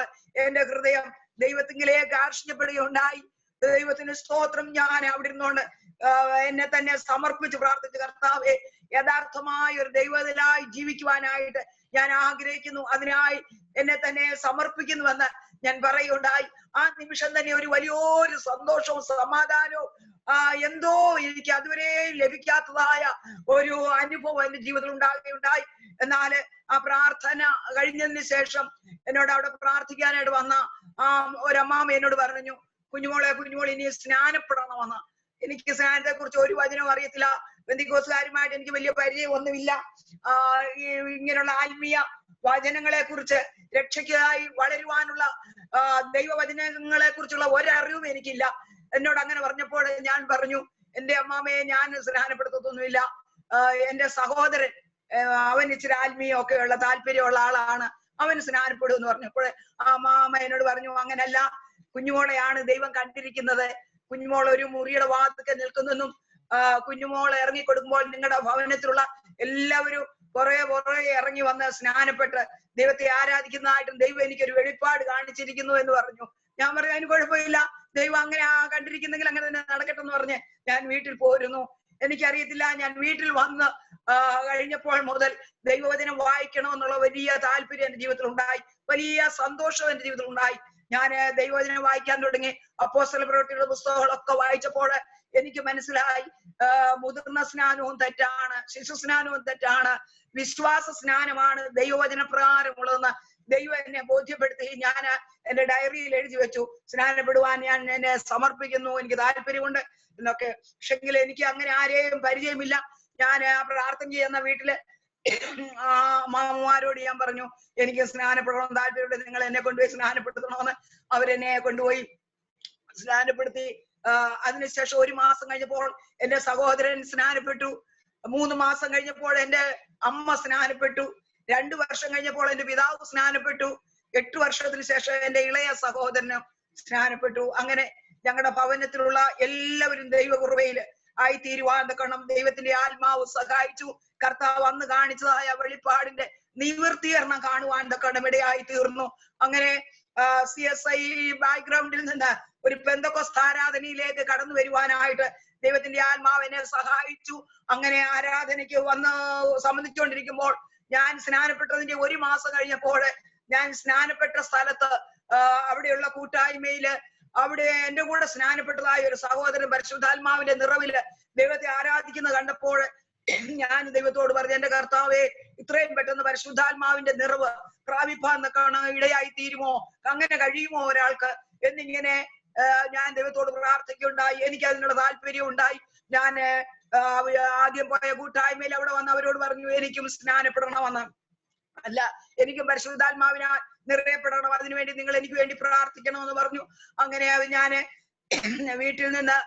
എന്റെ ഹൃദയം ദൈവത്തിങ്കിലേക്ക് ആകർഷിക്കപ്പെടുകയുണ്ടായി. ദൈവത്തിന് സ്തോത്രം. ഞാൻ അവിടെ ഇരുന്നോണ്ട് എന്നെ തന്നെ സമർപ്പിച്ച് പ്രാർത്ഥിച്ചു, കർത്താവേ, യഥാർത്ഥമായ ഒരു ദൈവത്തിനായി ജീവിക്കുവാനായിട്ട് ഞാൻ ആഗ്രഹിക്കുന്നു, അതിനായി എന്നെ തന്നെ സമർപ്പിക്കുന്നുവെന്ന് ഞാൻ പറയുകയുണ്ടായി. ആ നിമിഷം തന്നെ ഒരു വലിയൊരു സന്തോഷവും സമാധാനവും എന്തോ എനിക്ക് അതുവരെ ലഭിക്കാത്തതായ ഒരു അനുഭവം എന്റെ ജീവിതത്തിൽ ഉണ്ടാകുകയുണ്ടായി. എന്നാല് ആ പ്രാർത്ഥന കഴിഞ്ഞതിന് ശേഷം എന്നോട് അവിടെ പ്രാർത്ഥിക്കാനായിട്ട് വന്ന ഒരമ്മാമ എന്നോട് പറഞ്ഞു, കുഞ്ഞുമോളെ ഇനി സ്നാനപ്പെടണമെന്ന്. എനിക്ക് സ്നാനത്തെ കുറിച്ച് ഒരു വചനവും അറിയത്തില്ല. പെന്തിക്കോസുകാരുമായിട്ട് എനിക്ക് വലിയ പരിചയം ഒന്നുമില്ല. ഇങ്ങനെയുള്ള ആത്മീയ വചനങ്ങളെ കുറിച്ച്, രക്ഷയ്ക്കായി വളരുവാനുള്ള ദൈവവചനങ്ങളെ കുറിച്ചുള്ള ഒരറിവും എനിക്കില്ല. എന്നോട് അങ്ങനെ പറഞ്ഞപ്പോൾ ഞാൻ പറഞ്ഞു, എന്റെ അമ്മാമയെ ഞാൻ സ്നാനപ്പെടുത്തൊന്നുമില്ല. എന്റെ സഹോദരൻ, അവൻ ഇച്ചിരി ആത്മീയമൊക്കെ ഉള്ള താല്പര്യമുള്ള ആളാണ്, അവൻ സ്നാനപ്പെടും എന്ന് പറഞ്ഞപ്പോൾ ആ അമ്മാമ എന്നോട് പറഞ്ഞു, അങ്ങനല്ല, കുഞ്ഞുമോളെയാണ് ദൈവം കണ്ടിരിക്കുന്നത്. കുഞ്ഞുമോൾ ഒരു മുറിയുടെ വാതിൽക്ക് നിൽക്കുന്നെന്നും കുഞ്ഞുമോൾ ഇറങ്ങി കൊടുക്കുമ്പോൾ നിങ്ങളുടെ ഭവനത്തിലുള്ള എല്ലാവരും കുറെ ഇറങ്ങി വന്ന് സ്നാനപ്പെട്ട് ദൈവത്തെ ആരാധിക്കുന്നതായിട്ടും ദൈവം എനിക്കൊരു വെളിപ്പാട് കാണിച്ചിരിക്കുന്നു എന്ന് പറഞ്ഞു. ഞാൻ പറഞ്ഞു, അതിന് കുഴപ്പമില്ല, ദൈവം അങ്ങനെ കണ്ടിരിക്കുന്നെങ്കിൽ അങ്ങനെ തന്നെ നടക്കട്ടെ എന്ന് പറഞ്ഞ് ഞാൻ വീട്ടിൽ പോരുന്നു. എനിക്കറിയത്തില്ല, ഞാൻ വീട്ടിൽ വന്ന് കഴിഞ്ഞപ്പോൾ മുതൽ ദൈവവചനം വായിക്കണമെന്നുള്ള വലിയ താല്പര്യം എന്റെ ജീവിതത്തിൽ ഉണ്ടായി, വലിയ സന്തോഷം എന്റെ ജീവിതത്തിൽ ഉണ്ടായി. ഞാൻ ദൈവവചനം വായിക്കാൻ തുടങ്ങി. അപ്പോസ്തല പ്രവൃത്തികളുടെ പുസ്തകങ്ങളൊക്കെ വായിച്ചപ്പോൾ എനിക്ക് മനസ്സിലായി, മുതിർന്ന സ്നാനവും തെറ്റാണ്, ശിശു സ്നാനവും തെറ്റാണ്, വിശ്വാസ സ്നാനമാണ് ദൈവവചന പ്രകാരമുള്ളതെന്ന് ദൈവം എന്നെ ബോധ്യപ്പെടുത്തി. ഞാൻ എന്റെ ഡയറിയിൽ എഴുതി വെച്ചു, സ്നാനപ്പെടുവാൻ ഞാൻ എന്നെ സമർപ്പിക്കുന്നു, എനിക്ക് താല്പര്യമുണ്ട് എന്നൊക്കെ. പക്ഷെങ്കിൽ എനിക്ക് അങ്ങനെ ആരെയും പരിചയമില്ല. ഞാൻ പ്രാർത്ഥന ചെയ്യുന്ന വീട്ടില് മാമന്മാരോട് ഞാൻ പറഞ്ഞു, എനിക്ക് സ്നാനപ്പെടണം താല്പര്യമുണ്ട്, നിങ്ങൾ എന്നെ കൊണ്ടുപോയി സ്നാനപ്പെടുത്തണമെന്ന്. അവരെന്നെ കൊണ്ടുപോയി സ്നാനപ്പെടുത്തി. അതിനുശേഷം 1 മാസം കഴിഞ്ഞപ്പോൾ എന്റെ സഹോദരൻ സ്നാനപ്പെട്ടു. 3 മാസം കഴിഞ്ഞപ്പോൾ എന്റെ അമ്മ സ്നാനപ്പെട്ടു. 2 വർഷം കഴിഞ്ഞപ്പോൾ എന്റെ പിതാവ് സ്നാനപ്പെട്ടു. 8 വർഷത്തിന് ശേഷം എന്റെ ഇളയ സഹോദരനും സ്നാനപ്പെട്ടു. അങ്ങനെ ഞങ്ങളുടെ ഭവനത്തിലുള്ള എല്ലാവരും ദൈവകൃപയില് ആയി തീരുവാൻ തക്കണം ദൈവത്തിന്റെ ആത്മാവ് സഹായിച്ചു. കർത്താവ് അന്ന് കാണിച്ചതായ വെളിപ്പാടിന്റെ നിവൃത്തീകരണം കാണുവാൻ തക്കണം ഇടയായി തീർന്നു. അങ്ങനെ CSI ബാക്ക്ഗ്രൗണ്ടിൽ നിന്ന് ഒരു പെന്തക്കോസ്ത് ആരാധനയിലേക്ക് കടന്നു വരുവാനായിട്ട് ദൈവത്തിന്റെ ആത്മാവിനെ സഹായിച്ചു. അങ്ങനെ ആരാധനയ്ക്ക് വന്ന് സംബന്ധിച്ചുകൊണ്ടിരിക്കുമ്പോൾ ഞാൻ സ്നാനപ്പെട്ടതിന്റെ 1 മാസം കഴിഞ്ഞപ്പോൾ ഞാൻ സ്നാനപ്പെട്ട സ്ഥലത്ത് അവിടെയുള്ള കൂട്ടായ്മയില് അവിടെ എന്റെ കൂടെ സ്നാനപ്പെട്ടതായ ഒരു സഹോദരൻ പരിശുദ്ധാത്മാവിന്റെ നിറവില് ദൈവത്തെ ആരാധിക്കുന്ന കണ്ടപ്പോൾ ഞാൻ ദൈവത്തോട് പറഞ്ഞു, എന്റെ കർത്താവേ, ഇത്രയും പെട്ടെന്ന് പരിശുദ്ധാത്മാവിന്റെ നിറവ് പ്രാപിപ്പാൻ ഇടയായി തീരുമോ, അങ്ങനെ കഴിയുമോ ഒരാൾക്ക് എന്നിങ്ങനെ ഞാൻ ദൈവത്തോട് പ്രാർത്ഥിക്കുകയുണ്ടായി. എനിക്ക് അതിനുള്ള താല്പര്യം ഉണ്ടായി. ഞാൻ ആദ്യം പോയ കൂട്ടായ്മയിൽ അവിടെ വന്ന് അവരോട് പറഞ്ഞു, എനിക്കും സ്നാനപ്പെടണമെന്ന്. അല്ല, എനിക്കും പരിശുദ്ധാത്മാവിനാൽ നിറയപ്പെടണം, അതിനുവേണ്ടി നിങ്ങൾ എനിക്ക് വേണ്ടി പ്രാർത്ഥിക്കണമെന്ന് പറഞ്ഞു. അങ്ങനെ ഞാന് വീട്ടിൽ നിന്ന്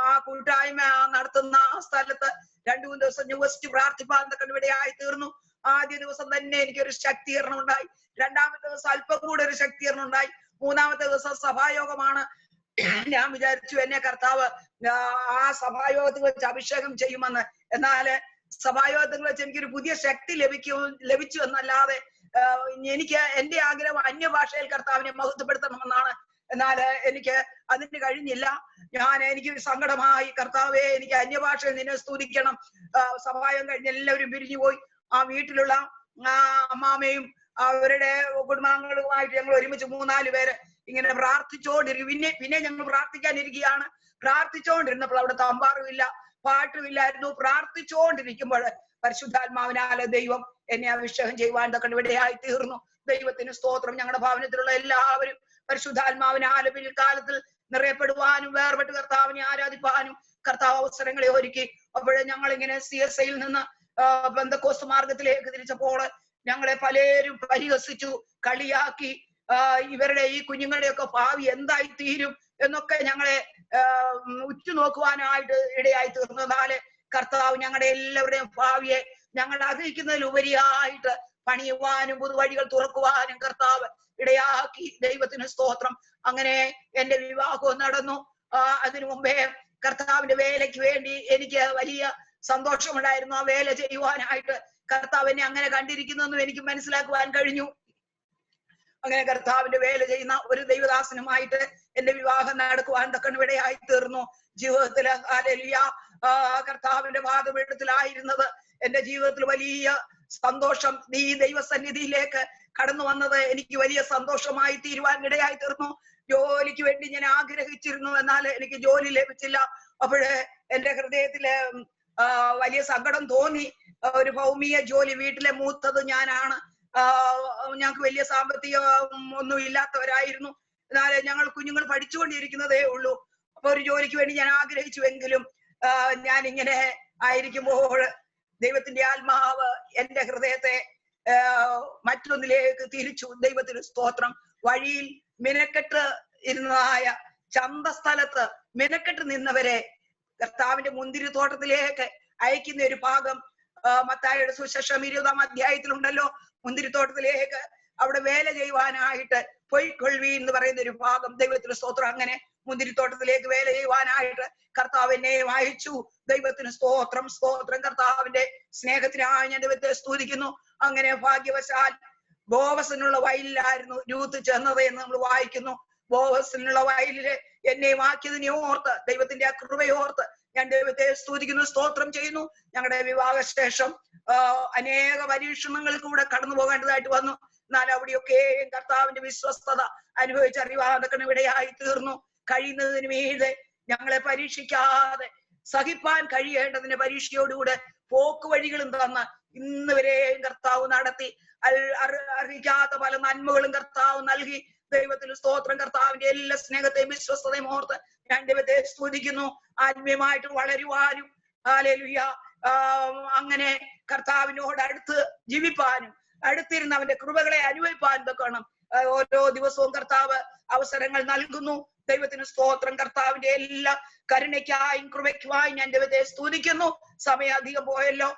ആ കൂട്ടായ്മ നടത്തുന്ന ആ സ്ഥലത്ത് 2-3 ദിവസം ന്യൂസ്റ്റ് പ്രാർത്ഥിപ്പാൻ ഇടയായി തീർന്നു. ആദ്യ ദിവസം തന്നെ എനിക്കൊരു ശക്തീകരണം ഉണ്ടായി. 2-ാമത്തെ ദിവസം അല്പം കൂടെ ഒരു ശക്തീകരണം ഉണ്ടായി. 3-ാമത്തെ ദിവസം സഭായോഗമാണ്. ഞാൻ വിചാരിച്ചു എന്നെ കർത്താവ് ആ സഭായോഗത്തിൽ വെച്ച് അഭിഷേകം ചെയ്യുമെന്ന്. എന്നാല് സഭായോഗത്തിൽ വെച്ച് എനിക്കൊരു പുതിയ ശക്തി ലഭിച്ചു എന്നല്ലാതെ എനിക്ക് എന്റെ ആഗ്രഹം അന്യഭാഷയിൽ കർത്താവിനെ മഹത്വപ്പെടുത്തണമെന്നാണ്. എന്നാൽ എനിക്ക് അതിന് കഴിഞ്ഞില്ല. എനിക്ക് സങ്കടമായി, കർത്താവേ, എനിക്ക് അന്യഭാഷയിൽ നിന്നെ സ്തുതിക്കണം. സഭായം കഴിഞ്ഞ് എല്ലാവരും പിരിഞ്ഞു പോയി. ആ വീട്ടിലുള്ള അമ്മാമയും അവരുടെ കുടുംബാംഗങ്ങളുമായിട്ട് ഞങ്ങൾ ഒരുമിച്ച് 3-4 പേര് ഇങ്ങനെ പ്രാർത്ഥിച്ചുകൊണ്ടിരിക്കും. പിന്നെ ഞങ്ങൾ പ്രാർത്ഥിക്കാനിരിക്കുകയാണ്. പ്രാർത്ഥിച്ചുകൊണ്ടിരുന്നപ്പോൾ അവിടെ തമ്പാറുമില്ല, പാട്ടുമില്ലായിരുന്നു. പ്രാർത്ഥിച്ചുകൊണ്ടിരിക്കുമ്പോൾ പരിശുദ്ധാത്മാവിനാല് ദൈവം എന്നെ അഭിഷേകം ചെയ്യുവാൻ ഇടയായി തീർന്നു. ദൈവത്തിന് സ്തോത്രം. ഞങ്ങളുടെ ഭവനത്തിലുള്ള എല്ലാവരും പരിശുദ്ധാത്മാവിനാല് പിൽക്കാലത്തിൽ നിറയപ്പെടുവാനും വേർപെട്ട് കർത്താവിനെ ആരാധിപ്പാനും കർത്താവ് അവസരങ്ങളെ ഒരുക്കി. അപ്പോഴേ ഞങ്ങൾ ഇങ്ങനെ CSIയിൽ നിന്ന് പെന്തക്കോസ്ത് മാർഗത്തിലേക്ക് തിരിച്ചപ്പോൾ ഞങ്ങളെ പലരും പരിഹസിച്ചു, കളിയാക്കി. ഇവരുടെ ഈ കുഞ്ഞുങ്ങളുടെയൊക്കെ ഭാവി എന്തായി തീരും എന്നൊക്കെ ഞങ്ങളെ ഉറ്റുനോക്കുവാനായിട്ട് ഇടയായി തീർന്നു. എന്നാല് കർത്താവ് ഞങ്ങളുടെ എല്ലാവരുടെയും ഭാവിയെ ഞങ്ങൾ ആഗ്രഹിക്കുന്നതിലുപരിയായിട്ട് പണിയുവാനും പുതുവഴികൾ തുറക്കുവാനും കർത്താവ് ഇടയാക്കി. ദൈവത്തിന് സ്തോത്രം. അങ്ങനെ എന്റെ വിവാഹവും നടന്നു. അതിനു മുമ്പേ കർത്താവിന്റെ വേലയ്ക്ക് വേണ്ടി എനിക്ക് വലിയ സന്തോഷമുണ്ടായിരുന്നു. ആ വേല ചെയ്യുവാനായിട്ട് കർത്താവ് എന്നെ അങ്ങനെ കണ്ടിരിക്കുന്നു എനിക്ക് മനസ്സിലാക്കുവാൻ കഴിഞ്ഞു. അങ്ങനെ കർത്താവിന്റെ വേല ചെയ്യുന്ന ഒരു ദൈവദാസനുമായിട്ട് എന്റെ വിവാഹം നടക്കുവാൻ ഇടയായി തീർന്നു. ജീവിതത്തില് ഹല്ലേലൂയ കർത്താവിന്റെ പാദപീഠത്തിലായിരുന്നത് എന്റെ ജീവിതത്തിൽ വലിയ സന്തോഷം. ഈ ദൈവസന്നിധിയിലേക്ക് കടന്നു വന്നത് എനിക്ക് വലിയ സന്തോഷമായി തീരുവാൻ ഇടയായി തീർന്നു. ജോലിക്ക് വേണ്ടി ഞാൻ ആഗ്രഹിച്ചിരുന്നു, എന്നാൽ എനിക്ക് ജോലി ലഭിച്ചില്ല. അപ്പോഴ് എന്റെ ഹൃദയത്തില് വലിയ സങ്കടം തോന്നി. ഒരു ഭൗമിക ജോലി, വീട്ടിലെ മൂത്തത് ഞാനാണ്. ഞങ്ങൾക്ക് വലിയ സാമ്പത്തികം ഒന്നും ഇല്ലാത്തവരായിരുന്നു. എന്നാൽ ഞങ്ങൾ കുഞ്ഞുങ്ങൾ പഠിച്ചുകൊണ്ടിരിക്കുന്നതേ ഉള്ളൂ. അപ്പൊ ഒരു ജോലിക്ക് വേണ്ടി ഞാൻ ആഗ്രഹിച്ചുവെങ്കിലും ഞാൻ ഇങ്ങനെ ആയിരിക്കുമ്പോൾ ദൈവത്തിന്റെ ആത്മാവ് എന്റെ ഹൃദയത്തെ മറ്റൊന്നിലേക്ക് തിരിച്ചു. ദൈവത്തിന് സ്തോത്രം. വഴിയിൽ മിനക്കെട്ട് ഇരുന്നതായ ചന്തസ്ഥലത്ത് മിനക്കെട്ട് നിന്നവരെ കർത്താവിന്റെ മുന്തിരിത്തോട്ടത്തിലേക്ക് അയക്കുന്ന ഒരു ഭാഗം മത്തായിയുടെ സുവിശേഷം 20-ാം അധ്യായത്തിലുണ്ടല്ലോ. മുന്തിരിത്തോട്ടത്തിലേക്ക് അവിടെ വേല ചെയ്യുവാനായിട്ട് പൊയ്ക്കൊള്ളുവീൻ എന്ന് പറയുന്ന ഒരു ഭാഗം. ദൈവത്തിന് സ്തോത്രം. അങ്ങനെ മുന്തിരിത്തോട്ടത്തിലേക്ക് വേല ചെയ്യുവാനായിട്ട് കർത്താവ് എന്നെ അയച്ചു. ദൈവത്തിന് സ്തോത്രം, സ്തോത്രം. കർത്താവിന്റെ സ്നേഹത്തിനായി ഞാൻ ദൈവത്തെ സ്തുതിക്കുന്നു. അങ്ങനെ ഭാഗ്യവശാൽ ബോവസിനുള്ള വയലിലായിരുന്നു രൂത്ത് ചെന്നത് എന്ന് നമ്മൾ വായിക്കുന്നു. ബോവസിനുള്ള വയലില് എന്നെ ആക്കിയതിനെ ഓർത്ത്, ദൈവത്തിന്റെ ആ കൃപയോർത്ത് ഞാൻ ദൈവത്തെ സ്തുതിക്കുന്നു, സ്തോത്രം ചെയ്യുന്നു. ഞങ്ങളുടെ വിവാഹശേഷം അനേക പരീക്ഷണങ്ങളിൽ കൂടെ കടന്നു പോകേണ്ടതായിട്ട് വന്നു. എന്നാൽ അവിടെയൊക്കെ കർത്താവിന്റെ വിശ്വസ്തത അനുഭവിച്ചറിയാൻ ഇടയായി തീർന്നു. കഴിയുന്നതിന് മീതെ ഞങ്ങളെ പരീക്ഷിക്കാതെ സഹിപ്പാൻ കഴിയേണ്ടതിന്റെ പരീക്ഷയോടുകൂടെ പോക്ക് വഴികളും തന്ന് ഇന്ന് വരെയും കർത്താവ് നടത്തി. അറിയിക്കാത്ത പല നന്മകളും കർത്താവ് നൽകി. ദൈവത്തിന് സ്തോത്രം. കർത്താവിന്റെ എല്ലാ സ്നേഹത്തെയും വിശ്വസ്തതയും ഓർത്ത് ഞാൻ ദൈവത്തെ സ്തുതിക്കുന്നു. ആത്മീയമായിട്ട് വളരുവാനും ഹല്ലേലൂയ അങ്ങനെ കർത്താവിനോട് അടുത്ത് ജീവിപ്പാനും അടുത്തിരുന്ന് അവന്റെ കൃപകളെ അനുഭവിപ്പാനും വെക്കണം. ഓരോ ദിവസവും കർത്താവ് അവസരങ്ങൾ നൽകുന്നു. ദൈവത്തിന് സ്തോത്രം. കർത്താവിന്റെ എല്ലാ കരുണയ്ക്കായും കൃപയ്ക്കുമായും ഞാൻ ദൈവത്തെ സ്തുതിക്കുന്നു. സമയം അധികം പോയല്ലോ.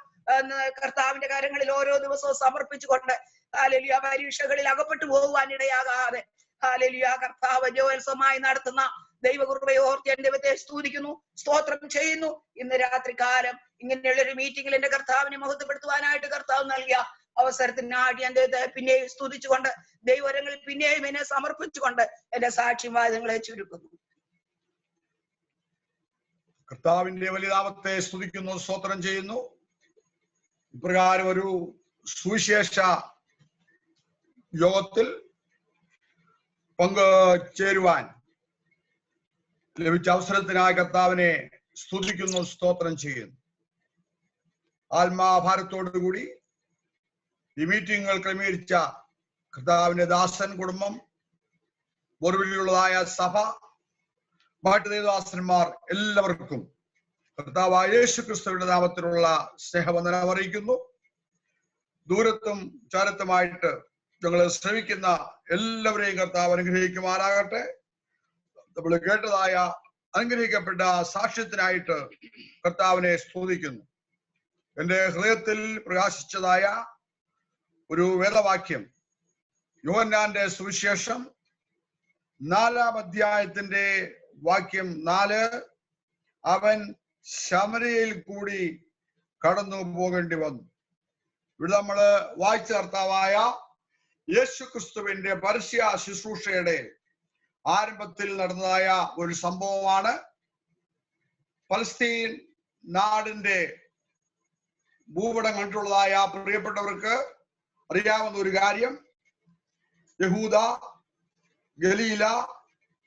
കർത്താവിന്റെ കരങ്ങളിൽ ഓരോ ദിവസവും സമർപ്പിച്ചുകൊണ്ട് ഹല്ലേലൂയ പരീക്ഷകളിൽ അകപ്പെട്ടു പോകുവാൻ ഇടയാകാതെ ഹല്ലേലൂയ കർത്താവ് ജോത്സവമായി നടത്തുന്ന ദൈവകൃപയെ ഓർത്ത് ഞാൻ ദൈവത്തെ സ്തുതിക്കുന്നു, സ്തോത്രം ചെയ്യുന്നു. ഇന്ന് രാത്രി കാലം ഇങ്ങനെയുള്ള ഒരു മീറ്റിംഗിൽ എന്റെ കർത്താവിനെ മഹത്വപ്പെടുത്തുവാനായിട്ട് കർത്താവ് നൽകിയ അവസരത്തിനായിട്ട് ഞാൻ ദൈവത്തെ പിന്നെയും സ്തുതിച്ചുകൊണ്ട് ദൈവരങ്ങളിൽ പിന്നെയും എന്നെ സമർപ്പിച്ചുകൊണ്ട് എന്റെ സാക്ഷ്യവാദങ്ങളെ ചുരുക്കുന്നു. കർത്താവിന്റെ വലിയ നാമത്തെ സ്തുതിക്കുന്നു, സ്തോത്രം ചെയ്യുന്നു. ഇപ്രകാരം ഒരു സുവിശേഷ യോഗത്തിൽ പങ്കുചേരുവാൻ ലഭിച്ച അവസരത്തിനായി കർത്താവിനെ സ്തുതിക്കുന്നു, സ്തോത്രം ചെയ്യുന്നു. ആത്മാഭാരത്തോടുകൂടി ഈ മീറ്റിംഗുകൾ ക്രമീകരിച്ച കർത്താവിന്റെ ദാസൻ കുടുംബം, ഒടുവിലുള്ളതായ സഭ, മറ്റ് ദേവദാസന്മാർ എല്ലാവർക്കും കർത്താവായ യേശു ക്രിസ്തുവിന്റെ നാമത്തിലുള്ള സ്നേഹവന്ദനം അറിയിക്കുന്നു. ദൂരത്തും ചാരത്തുമായിട്ട് ഞങ്ങളെ ശ്രമിക്കുന്ന എല്ലാവരെയും കർത്താവ് അനുഗ്രഹിക്കുമാറാകട്ടെ. നമ്മൾ കേട്ടതായ അനുഗ്രഹിക്കപ്പെട്ട സാക്ഷ്യത്തിനായിട്ട് കർത്താവിനെ സ്തുതിക്കുന്നു. എന്റെ ഹൃദയത്തിൽ പ്രകാശിച്ചതായ ഒരു വേദവാക്യം യോഹന്നാന്റെ സുവിശേഷം 4-ാം അധ്യായത്തിന്റെ വാക്യം 4. അവൻ ശമരിയയിൽ കൂടി കടന്നു പോകേണ്ടി വന്നു. ഇവിടെ നമ്മള് വായിച്ച കർത്താവായ യേശു ക്രിസ്തുവിന്റെ പരസ്യ ശുശ്രൂഷയുടെ ആരംഭത്തിൽ നടന്നതായ ഒരു സംഭവമാണ്. പലസ്തീൻ നാടിന്റെ ഭൂപടം കണ്ടിട്ടുള്ളതായ പ്രിയപ്പെട്ടവർക്ക് അറിയാവുന്ന ഒരു കാര്യം, യഹൂദ, ഗലീല,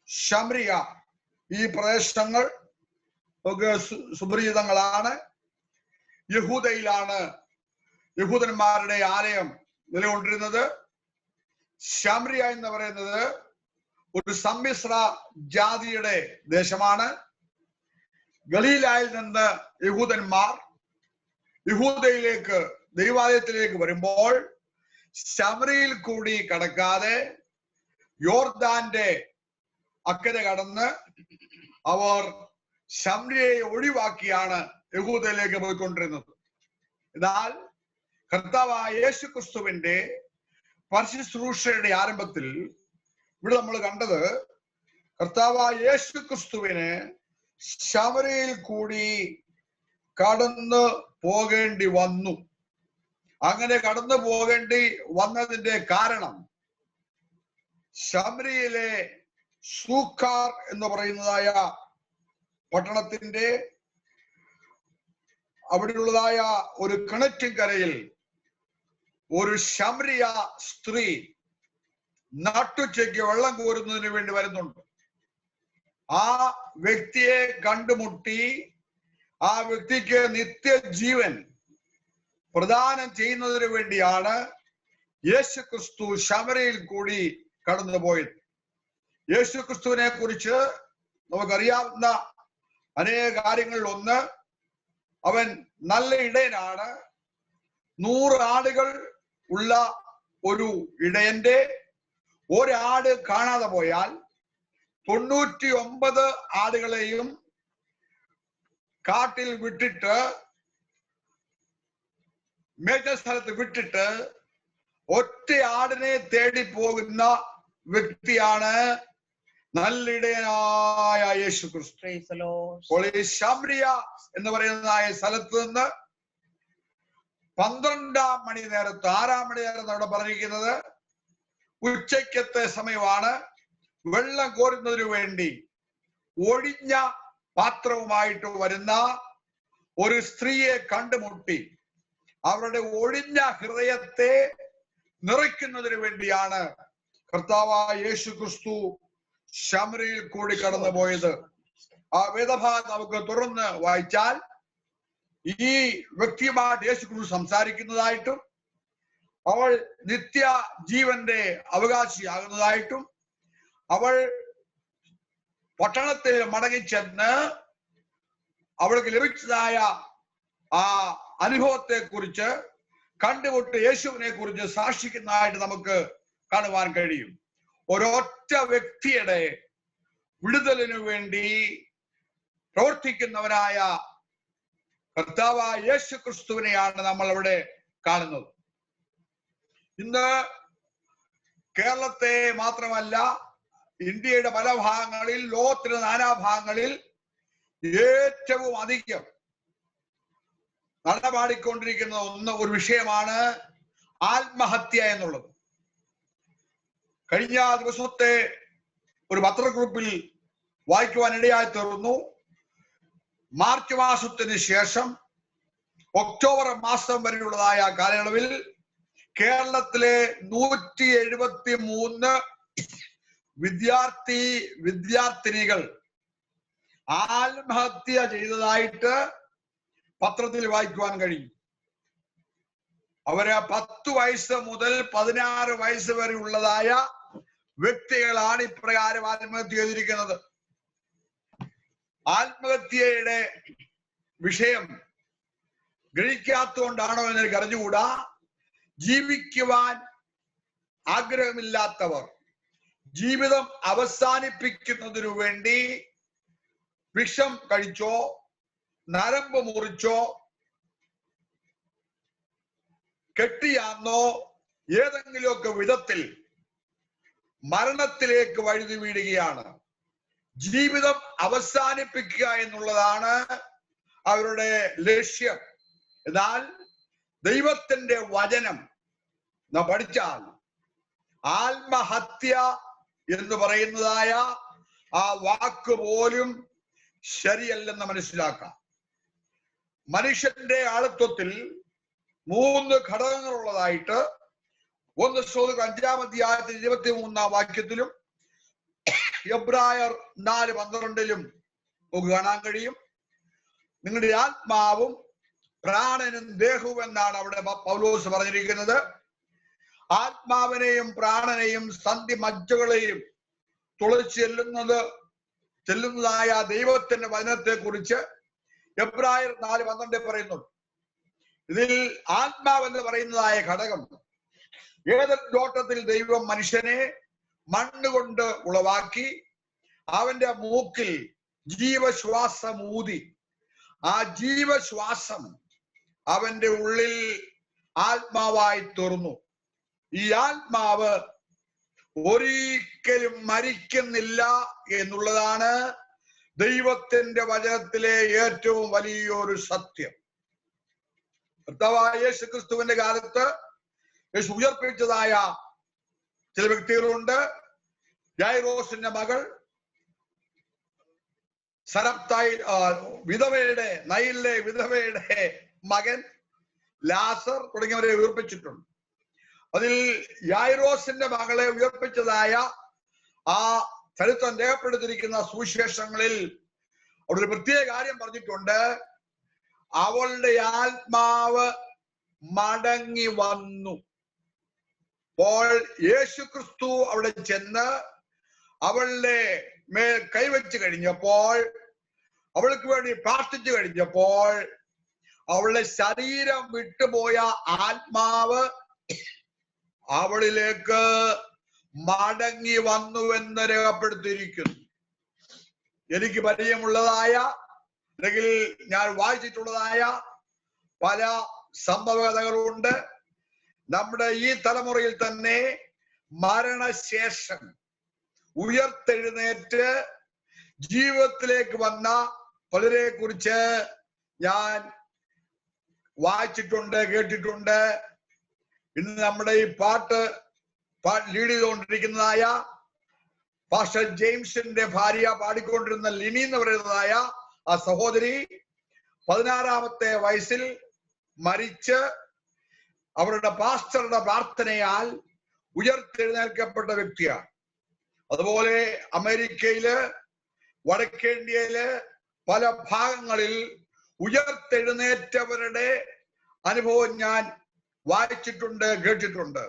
ശമരിയ ഈ പ്രദേശങ്ങൾ ഒക്കെ സുപരിചിതങ്ങളാണ്. യഹൂദയിലാണ് യഹൂദന്മാരുടെ ആലയം നിലകൊണ്ടിരുന്നത്. ശമരിയ എന്ന് പറയുന്നത് ഒരു സമ്മിശ്ര ജാതിയുടെ ദേശമാണ്. ഗലീലായിൽ നിന്ന് യഹൂദന്മാർ യഹൂദയിലേക്ക് ദൈവാലയത്തിലേക്ക് വരുമ്പോൾ ശമരിയിൽ കൂടി കടക്കാതെ യോർദാന്റെ അക്കരെ കടന്ന് അവർ ശമരിയെ ഒഴിവാക്കിയാണ് യഹൂദയിലേക്ക് പോയിക്കൊണ്ടിരുന്നത്. എന്നാൽ കർത്താവായ യേശു ക്രിസ്തുവിന്റെ പരസ്യശുശ്രൂഷയുടെ ആരംഭത്തിൽ ഇവിടെ നമ്മൾ കണ്ടത് കർത്താവായ യേശു ക്രിസ്തുവിന് ശമരിയിൽ കൂടി കടന്നു പോകേണ്ടി വന്നു. അങ്ങനെ കടന്നു പോകേണ്ടി വന്നതിന്റെ കാരണം ശമരിയിലെ സൂക്കാർ എന്ന് പറയുന്നതായ പട്ടണത്തിന്റെ അവിടെയുള്ളതായ ഒരു കിണറ്റിൻകരയിൽ ഒരു ശമരിയ സ്ത്രീ നട്ടുച്ചയ്ക്ക് വെള്ളം കോരുന്നതിന് വേണ്ടി വരുന്നുണ്ട്. ആ വ്യക്തിയെ കണ്ടുമുട്ടി ആ വ്യക്തിക്ക് നിത്യജീവൻ പ്രദാനം ചെയ്യുന്നതിന് വേണ്ടിയാണ് യേശു ക്രിസ്തു ശമരിയിൽ കൂടി കടന്നുപോയത്. യേശു ക്രിസ്തുവിനെ കുറിച്ച് നമുക്കറിയാവുന്ന അനേക കാര്യങ്ങളിൽ ഒന്ന്, അവൻ നല്ല ഇടയനാണ്. 100 ആടുകൾ ഉള്ള ഒരു ഇടയന്റെ ഒരാട് കാണാതെ പോയാൽ 99 ആടുകളെയും കാട്ടിൽ വിട്ടിട്ട് മേജർ സ്ഥലത്ത് വിട്ടിട്ട് ഒറ്റ ആടിനെ തേടി പോകുന്ന വ്യക്തിയാണ് നല്ലിടയനായ യേശു ക്രിസ്തു. അപ്പോൾ ഈ ശമരിയ എന്ന് പറയുന്ന സ്ഥലത്ത് നിന്ന് 12-ാം മണി നേരത്ത് 6-ാം മണി നേരത്ത് അവിടെ പറഞ്ഞിരിക്കുന്നത് ഉച്ചയ്ക്കത്തെ സമയമാണ്. വെള്ളം കോരുന്നതിനു വേണ്ടി ഒഴിഞ്ഞ പാത്രവുമായിട്ട് വരുന്ന ഒരു സ്ത്രീയെ കണ്ടുമുട്ടി അവരുടെ ഒഴിഞ്ഞ ഹൃദയത്തെ നിറയ്ക്കുന്നതിന് വേണ്ടിയാണ് കർത്താവായ യേശു ക്രിസ്തു ശമരിയിൽ കൂടി കടന്നു പോയത്. ആ വേദഭാഗം നമുക്ക് തുറന്ന് വായിച്ചാൽ ഈ വ്യക്തിയുമായിട്ട് യേശു ക്രിസ്തു സംസാരിക്കുന്നതായിട്ടും അവൾ നിത്യ ജീവന്റെ അവകാശിയാകുന്നതായിട്ടും അവൾ പട്ടണത്തിൽ മടങ്ങിച്ചെന്ന് അവൾക്ക് ലഭിച്ചതായ ആ അനുഭവത്തെ കുറിച്ച് കണ്ടുമുട്ട് യേശുവിനെ കുറിച്ച് സാക്ഷിക്കുന്നതായിട്ട് നമുക്ക് കാണുവാൻ കഴിയും. ഒരൊറ്റ വ്യക്തിയുടെ വിടുതലിനു വേണ്ടി പ്രവർത്തിക്കുന്നവനായ കർത്താവായ യേശു ക്രിസ്തുവിനെയാണ് നമ്മൾ അവിടെ കാണുന്നത്. ഇന്ന് കേരളത്തെ മാത്രമല്ല ഇന്ത്യയുടെ പല ഭാഗങ്ങളിൽ, ലോകത്തിന്റെ നാനാഭാഗങ്ങളിൽ ഏറ്റവും അധികം നടപാടിക്കൊണ്ടിരിക്കുന്ന ഒരു വിഷയമാണ് ആത്മഹത്യ എന്നുള്ളത്. കഴിഞ്ഞ ദിവസത്തെ ഒരു പത്രക്കുറിപ്പിൽ വായിക്കുവാൻ ഇടയായി തീർന്നു. മാർച്ച് മാസത്തിന് ശേഷം ഒക്ടോബർ മാസം വരെയുള്ളതായ കാലയളവിൽ കേരളത്തിലെ 173 വിദ്യാർത്ഥിനികൾ ആത്മഹത്യ ചെയ്തതായിട്ട് പത്രത്തിൽ വായിക്കുവാൻ കഴിയും. അവര് 10 വയസ്സ് മുതൽ 16 വയസ്സ് വരെ ഉള്ളതായ വ്യക്തികളാണ് ഇപ്രകാരം ആത്മഹത്യ ചെയ്തിരിക്കുന്നത്. ആത്മഹത്യയുടെ വിഷയം ഗ്രഹിക്കാത്തതുകൊണ്ടാണോ എന്ന് എനിക്ക് അറിഞ്ഞുകൂടാ. ജീവിക്കുവാൻ ആഗ്രഹമില്ലാത്തവർ ജീവിതം അവസാനിപ്പിക്കുന്നതിനു വേണ്ടി വിഷം കഴിച്ചോ, നരമ്പ് മുറിച്ചോ, കെട്ടിയാന്നോ ഏതെങ്കിലുമൊക്കെ വിധത്തിൽ മരണത്തിലേക്ക് വഴുതി വീഴുകയാണ്. ജീവിതം അവസാനിപ്പിക്കുക എന്നുള്ളതാണ് അവരുടെ ലക്ഷ്യം. എന്നാൽ ദൈവത്തിന്റെ വചനം നാം പഠിച്ചാൽ ആത്മഹത്യ എന്ന് പറയുന്നതായ ആ വാക്ക് പോലും ശരിയല്ലെന്ന് മനസ്സിലാക്കാം. മനുഷ്യന്റെ ആളത്വത്തിൽ 3 ഘടകങ്ങളുള്ളതായിട്ട് 1 5-ാം അധ്യായത്തിൽ 23-ാം വാക്യത്തിലും എബ്രായർ 4:12 നമുക്ക് കാണാൻ കഴിയും. നിങ്ങളുടെ ആത്മാവും പ്രാണനും ദേഹവും എന്നാണ് അവിടെ പൗലോസ് പറഞ്ഞിരിക്കുന്നത്. ആത്മാവിനെയും പ്രാണനെയും സന്ധി മജ്ജകളെയും തുളച്ച് ചെല്ലുന്നതായ ദൈവത്തിന്റെ വചനത്തെ കുറിച്ച് എബ്രായർ 4:12 പറയുന്നുണ്ട്. ഇതിൽ ആത്മാവെന്ന് പറയുന്നതായ ഘടകം, ഏതൊരു ലോട്ടത്തിൽ ദൈവം മനുഷ്യനെ മണ്ണുകൊണ്ട് ഉളവാക്കി അവന്റെ മൂക്കിൽ ജീവശ്വാസം ഊതി, ആ ജീവശ്വാസം അവന്റെ ഉള്ളിൽ ആത്മാവായി തീർന്നു. ഈ ആത്മാവ് ഒരിക്കലും മരിക്കുന്നില്ല എന്നുള്ളതാണ് ദൈവത്തിന്റെ വചനത്തിലെ ഏറ്റവും വലിയൊരു സത്യം. കർത്താവായ യേശുക്രിസ്തുവിന്റെ കാലത്ത് യേശു ഉയർപ്പിച്ചതായ ചില വ്യക്തികളുണ്ട്. യായിറോസിന്റെ മകൾ, നയിലിലെ വിധവയുടെ മകൻ ലാസർ തുടങ്ങിയവരെ ഉയർപ്പിച്ചിട്ടുണ്ട്. അതിൽ യായിറോസിന്റെ മകളെ ഉയർപ്പിച്ചതായ ആ ചരിത്രം രേഖപ്പെടുത്തിയിരിക്കുന്ന സുവിശേഷങ്ങളിൽ അവിടെ ഒരു പ്രത്യേക കാര്യം പറഞ്ഞിട്ടുണ്ട്. അവളുടെ ആത്മാവ് മടങ്ങി വന്നു. അപ്പോൾ യേശുക്രിസ്തു അവിടെ ചെന്ന് അവളുടെ മേൽ കൈവച്ച് കഴിഞ്ഞപ്പോൾ, അവൾക്ക് വേണ്ടി പ്രാർത്ഥിച്ചു കഴിഞ്ഞപ്പോൾ, അവളുടെ ശരീരം വിട്ടുപോയ ആത്മാവ് അവളിലേക്ക് മടങ്ങി വന്നുവെന്ന് രേഖപ്പെടുത്തിയിരിക്കുന്നു. എനിക്ക് പരിചയമുള്ളതായ അല്ലെങ്കിൽ ഞാൻ വായിച്ചിട്ടുള്ളതായ പല സംഭവകഥകളുണ്ട്. നമ്മുടെ ഈ തലമുറയിൽ തന്നെ മരണശേഷം ഉയർത്തെഴുന്നേറ്റ് ജീവിതത്തിലേക്ക് വന്ന പലരെ കുറിച്ച് ഞാൻ വായിച്ചിട്ടുണ്ട്, കേട്ടിട്ടുണ്ട്. ഇന്ന് നമ്മുടെ ഈ പാട്ട് ലീഡ് ചെയ്തുകൊണ്ടിരിക്കുന്നതായ പാസ്റ്റർ ജെയിംസിന്റെ ഭാര്യ പാടിക്കൊണ്ടിരുന്ന ലിനി എന്ന് പറയുന്നതായ ആ സഹോദരി 16-ാമത്തെ വയസ്സിൽ മരിച്ച് അവരുടെ പാസ്റ്ററുടെ പ്രാർത്ഥനയാൽ ഉയർത്തെഴുന്നേൽക്കപ്പെട്ട വ്യക്തിയാണ്. അതുപോലെ അമേരിക്കയില്, വടക്കേന്ത്യയില് പല ഭാഗങ്ങളിൽ ഉയർത്തെഴുന്നേറ്റവരുടെ അനുഭവം ഞാൻ വായിച്ചിട്ടുണ്ട്, കേട്ടിട്ടുണ്ട്.